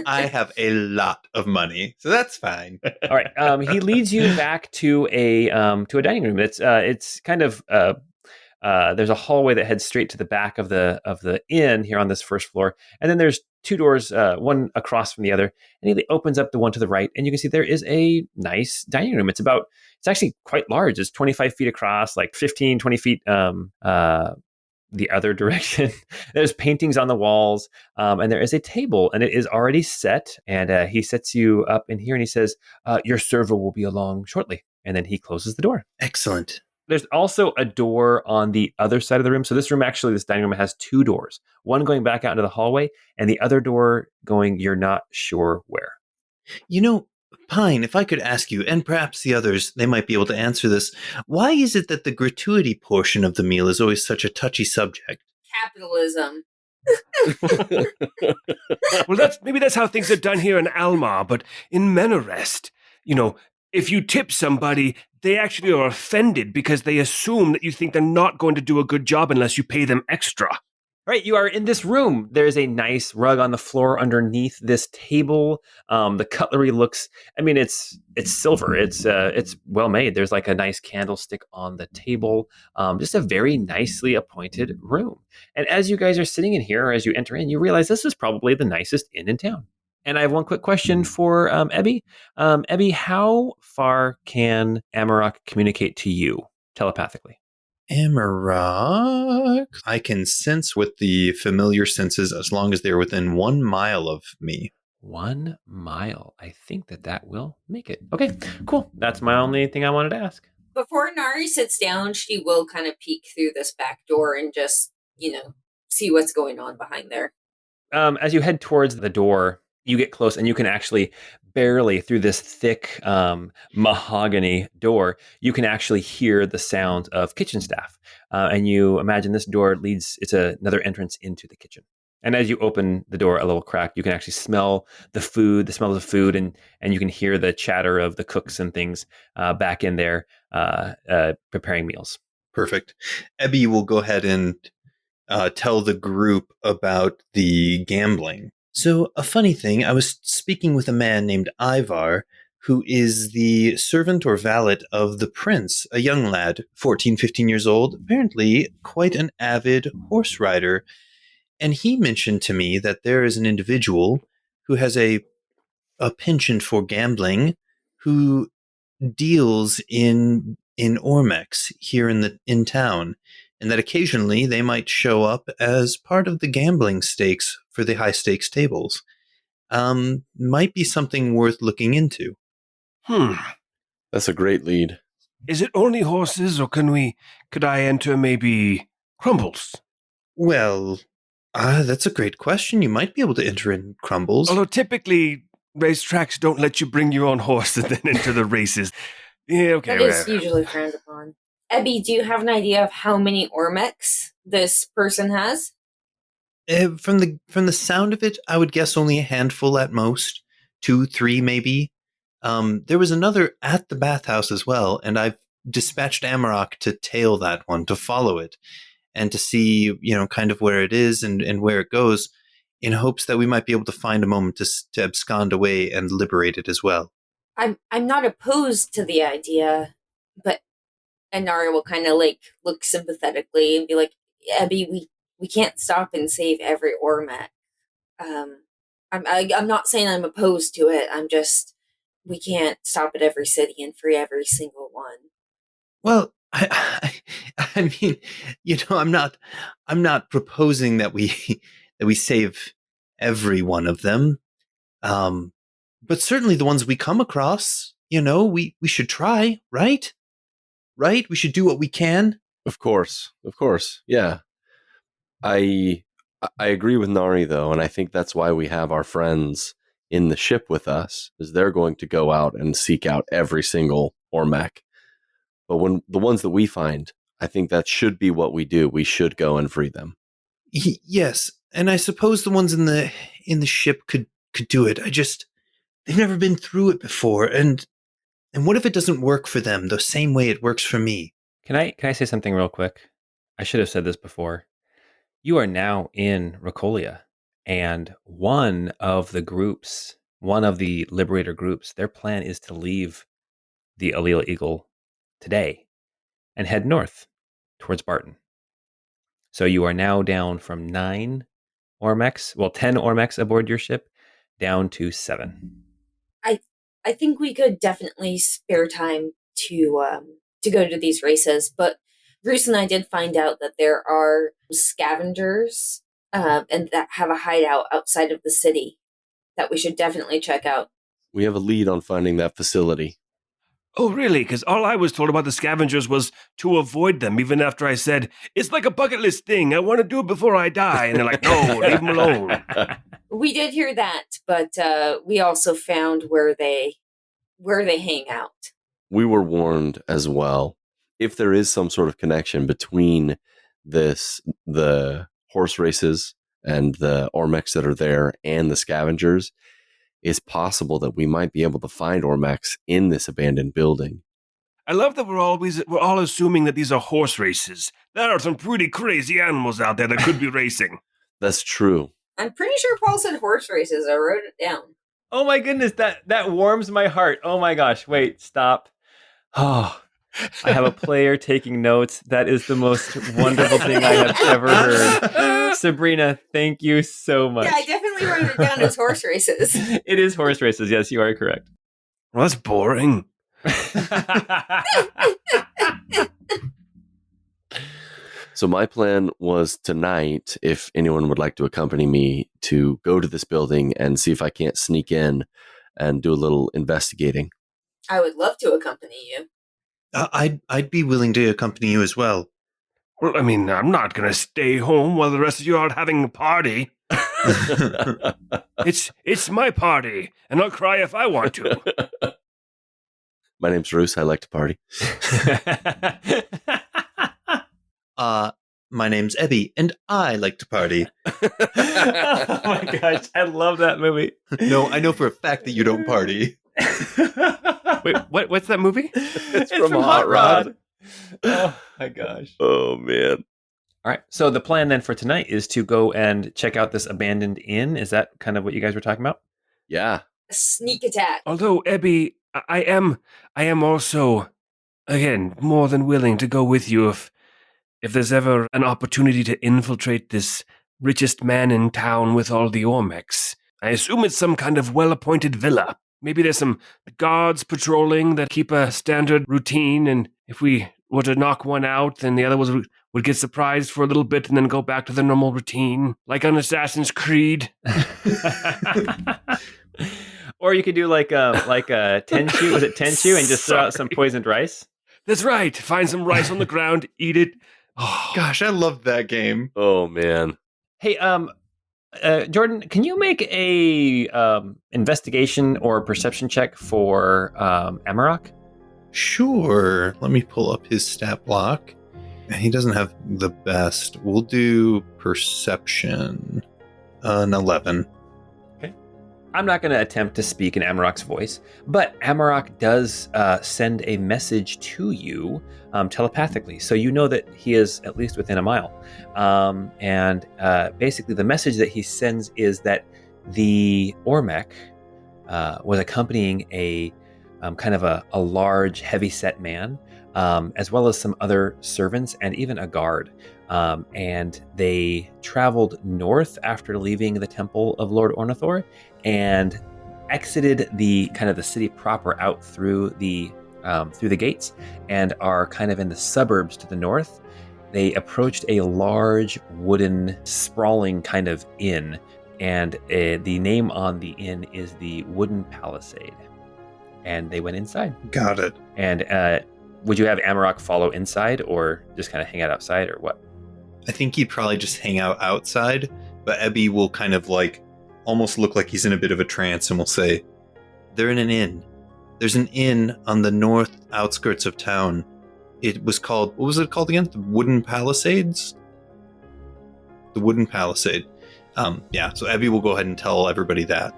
G: I have a lot of money, so that's fine.
A: All right. He leads you back to a dining room. It's kind of there's a hallway that heads straight to the back of the inn here on this first floor, and then there's 2 doors, one across from the other, and he opens up the one to the right, and you can see there is a nice dining room. It's actually quite large. It's 25 feet across, like 15, 20 feet the other direction. There's paintings on the walls, and there is a table, and it is already set, and he sets you up in here, and he says, your server will be along shortly, and then he closes the door.
G: Excellent.
A: There's also a door on the other side of the room. So this dining room has 2 doors, one going back out into the hallway and the other door going, you're not sure where.
G: You know, Pine, if I could ask you, and perhaps the others, they might be able to answer this. Why is it that the gratuity portion of the meal is always such a touchy subject?
E: Capitalism.
F: Well, maybe that's how things are done here in Almar, but in Menarest, if you tip somebody, they actually are offended because they assume that you think they're not going to do a good job unless you pay them extra.
A: Right, you are in this room. There's a nice rug on the floor underneath this table. The cutlery looks, I mean, it's silver. It's well made. There's like a nice candlestick on the table. Just a very nicely appointed room. And as you guys are sitting in here, or as you enter in, you realize this is probably the nicest inn in town. And I have one quick question for Ebby. Ebby, how far can Amarok communicate to you telepathically?
G: Amarok, I can sense with the familiar senses as long as they're within 1 mile of me.
A: 1 mile. I think that will make it. Okay, cool. That's my only thing I wanted to ask.
E: Before Nari sits down, she will kind of peek through this back door and just, see what's going on behind there.
A: As you head towards the door, you get close and you can actually barely, through this thick mahogany door, you can actually hear the sound of kitchen staff. And you imagine this door it's another entrance into the kitchen. And as you open the door a little crack, you can actually smell the smells of food, and you can hear the chatter of the cooks and things back in there preparing meals.
G: Perfect. Ebby will go ahead and tell the group about the gambling. So, a funny thing, I was speaking with a man named Ivar, who is the servant or valet of the prince, a young lad, 14, 15 years old, apparently quite an avid horse rider. And he mentioned to me that there is an individual who has a penchant for gambling, who deals in ormechs here in town, and that occasionally they might show up as part of the gambling stakes for the high stakes tables. Might be something worth looking into.
C: That's a great lead.
F: Is it only horses, or could I enter maybe crumbles?
G: Well, that's a great question. You might be able to enter in crumbles.
F: Although typically racetracks don't let you bring your own horse and then enter the races. Yeah, okay.
E: That is usually frowned upon. Ebby, do you have an idea of how many ormechs this person has?
G: From the sound of it, I would guess only a handful at most. 2, 3 maybe. There was another at the bathhouse as well, and I've dispatched Amarok to tail that one, to follow it, and to see, kind of where it is and where it goes, in hopes that we might be able to find a moment to abscond away and liberate it as well.
E: I'm not opposed to the idea, and Nari will kind of look sympathetically and be like, Ebby, we can't stop and save every ormech. I'm not saying I'm opposed to it. I'm just, we can't stop at every city and free every single one.
G: Well, I mean, I'm not proposing that we save every one of them, but certainly the ones we come across, we should try, right? Right? We should do what we can.
C: Of course, yeah. I agree with Nari though, and I think that's why we have our friends in the ship with us, is they're going to go out and seek out every single ormech. But when the ones that we find, I think that should be what we do. We should go and free them.
G: Yes, and I suppose the ones in the ship could do it. They've never been through it before, and what if it doesn't work for them the same way it works for me?
A: Can I say something real quick? I should have said this before. You are now in Rocolia, and one of the Liberator groups, their plan is to leave the Allele Eagle today and head north towards Barton. So you are now down from 10 ormechs aboard your ship, down to 7.
E: I think we could definitely spare time to go to these races, but Bruce and I did find out that there are scavengers and that have a hideout outside of the city that we should definitely check out.
C: We have a lead on finding that facility.
F: Oh, really? Because all I was told about the scavengers was to avoid them, even after I said, it's like a bucket list thing. I want to do it before I die. And they're like, no, leave them alone.
E: We did hear that, but we also found where they hang out.
C: We were warned as well. If there is some sort of connection between the horse races and the ormechs that are there and the scavengers, it's possible that we might be able to find ormechs in this abandoned building.
F: I love that we're all assuming that these are horse races. There are some pretty crazy animals out there that could be racing.
C: That's true.
E: I'm pretty sure Paul said horse races. I wrote it down.
A: Oh my goodness, that warms my heart. Oh my gosh, wait, stop. Oh, I have a player taking notes. That is the most wonderful thing I have ever heard. Sabrina, thank you so much.
E: Yeah, I definitely wrote it down as horse races.
A: It is horse races. Yes, you are correct.
F: Well, that's boring.
C: So my plan was tonight, if anyone would like to accompany me, to go to this building and see if I can't sneak in and do a little investigating.
E: I would love to accompany you.
G: I'd be willing to accompany you as well.
F: Well, I mean, I'm not going to stay home while the rest of you are having a party. It's my party, and I'll cry if I want to.
C: My name's Roos. I like to party.
G: My name's Ebby, and I like to party.
A: Oh my gosh, I love that movie.
G: No, I know for a fact that you don't party.
B: Wait, what's that movie?
A: It's
C: from Hot Rod.
A: Oh my gosh.
C: Oh, man.
A: All right. So the plan then for tonight is to go and check out this abandoned inn. Is that kind of what you guys were talking about?
C: Yeah.
E: A sneak attack.
F: Although, Ebby, I am also, again, more than willing to go with you if there's ever an opportunity to infiltrate this richest man in town with all the ormechs. I assume it's some kind of well-appointed villa. Maybe there's some guards patrolling that keep a standard routine, and if we were to knock one out, then the other would get surprised for a little bit and then go back to their normal routine, like on Assassin's Creed.
A: Or you could do like a tenchu. Was it tenchu? And just throw out some poisoned rice?
F: That's right. Find some rice on the ground, eat it. Oh,
D: Gosh, I loved that game.
C: Oh, man.
A: Hey, Jordan, can you make a investigation or perception check for Amarok?
G: Sure. Let me pull up his stat block. He doesn't have the best. We'll do perception. An 11.
A: I'm not going to attempt to speak in Amarok's voice, but Amarok does send a message to you telepathically, so you know that he is at least within a mile. And basically, the message that he sends is that the ormech was accompanying a kind of a large, heavy-set man, as well as some other servants and even a guard. And they traveled north after leaving the temple of Lord Ornithor and exited the kind of the city proper out through the gates and are kind of in the suburbs to the north. They approached a large wooden sprawling kind of inn, and the name on the inn is the Wooden Palisade. And they went inside.
G: Got it.
A: And would you have Amarok follow inside or just kind of hang out outside or what?
G: I think he'd probably just hang out outside, but Ebby will kind of like almost look like he's in a bit of a trance and will say, they're in an inn. There's an inn on the north outskirts of town. It was called, what was it called again? The Wooden Palisades? The Wooden Palisade. Yeah, so Ebby will go ahead and tell everybody that.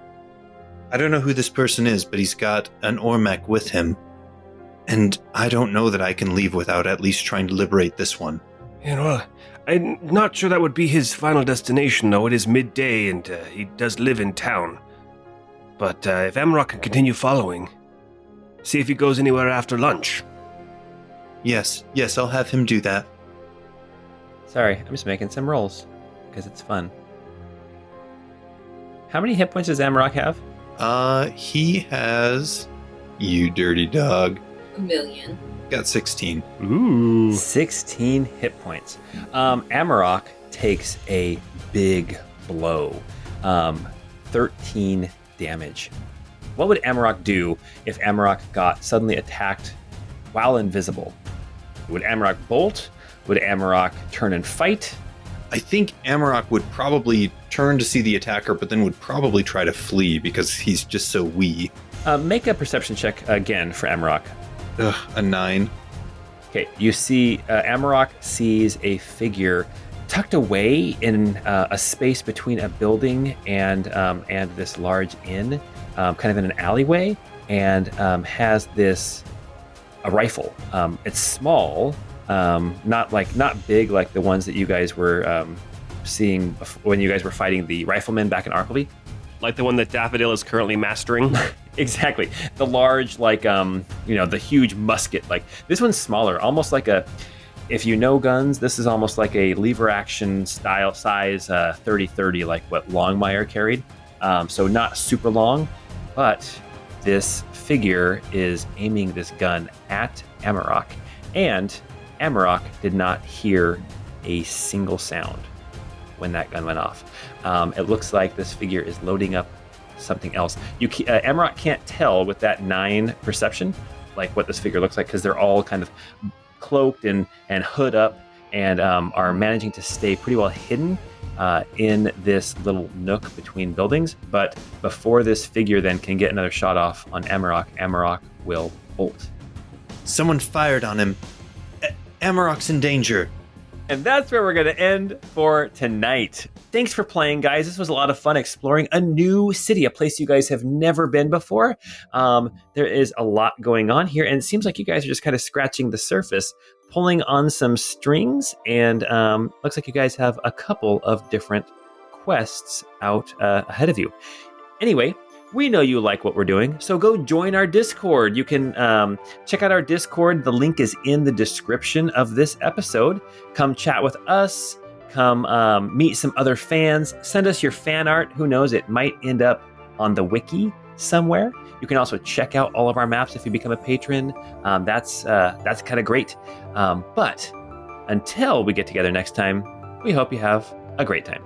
G: I don't know who this person is, but he's got an ormech with him. And I don't know that I can leave without at least trying to liberate this one.
F: You know, I'm not sure that would be his final destination, though. It is midday, and he does live in town. But if Amarok can continue following, see if he goes anywhere after lunch.
G: Yes, I'll have him do that.
A: Sorry, I'm just making some rolls because it's fun. How many hit points does Amarok have?
G: He has, you dirty dog,
E: 1,000,000.
G: got 16.
B: Ooh.
A: 16 hit points. Amarok takes a big blow. 13 damage. What would Amarok do if Amarok got suddenly attacked while invisible? Would Amarok bolt? Would Amarok turn and fight?
G: I think Amarok would probably turn to see the attacker, but then would probably try to flee because he's just so wee.
A: Make a perception check again for Amarok.
G: Ugh, a 9.
A: Okay, you see Amarok sees a figure tucked away in a space between a building and this large inn, kind of in an alleyway, and has this a rifle. It's small, not big like the ones that you guys were seeing when you guys were fighting the riflemen back in Arkleby.
B: Like the one that Daffodil is currently mastering.
A: Exactly. The large, the huge musket. Like this one's smaller, almost like if you know guns, this is almost like a lever action style size 30-30, like what Longmire carried. So not super long, but this figure is aiming this gun at Amarok, and Amarok did not hear a single sound when that gun went off. It looks like this figure is loading up something else. Amarok can't tell with that 9 perception, like what this figure looks like, because they're all kind of cloaked and hood up and are managing to stay pretty well hidden in this little nook between buildings. But before this figure then can get another shot off on Amarok, Amarok will bolt.
G: Someone fired on him. Amarok's in danger.
A: And that's where we're going to end for tonight. Thanks for playing, guys. This was a lot of fun exploring a new city, a place you guys have never been before. There is a lot going on here, and it seems like you guys are just kind of scratching the surface, pulling on some strings, and looks like you guys have a couple of different quests out ahead of you. Anyway, we know you like what we're doing, so go join our Discord. You can check out our Discord. The link is in the description of this episode. Come chat with us. Come meet some other fans. Send us your fan art. Who knows, it might end up on the wiki somewhere. You can also check out all of our maps if you become a patron. That's kind of great. But until we get together next time, we hope you have a great time.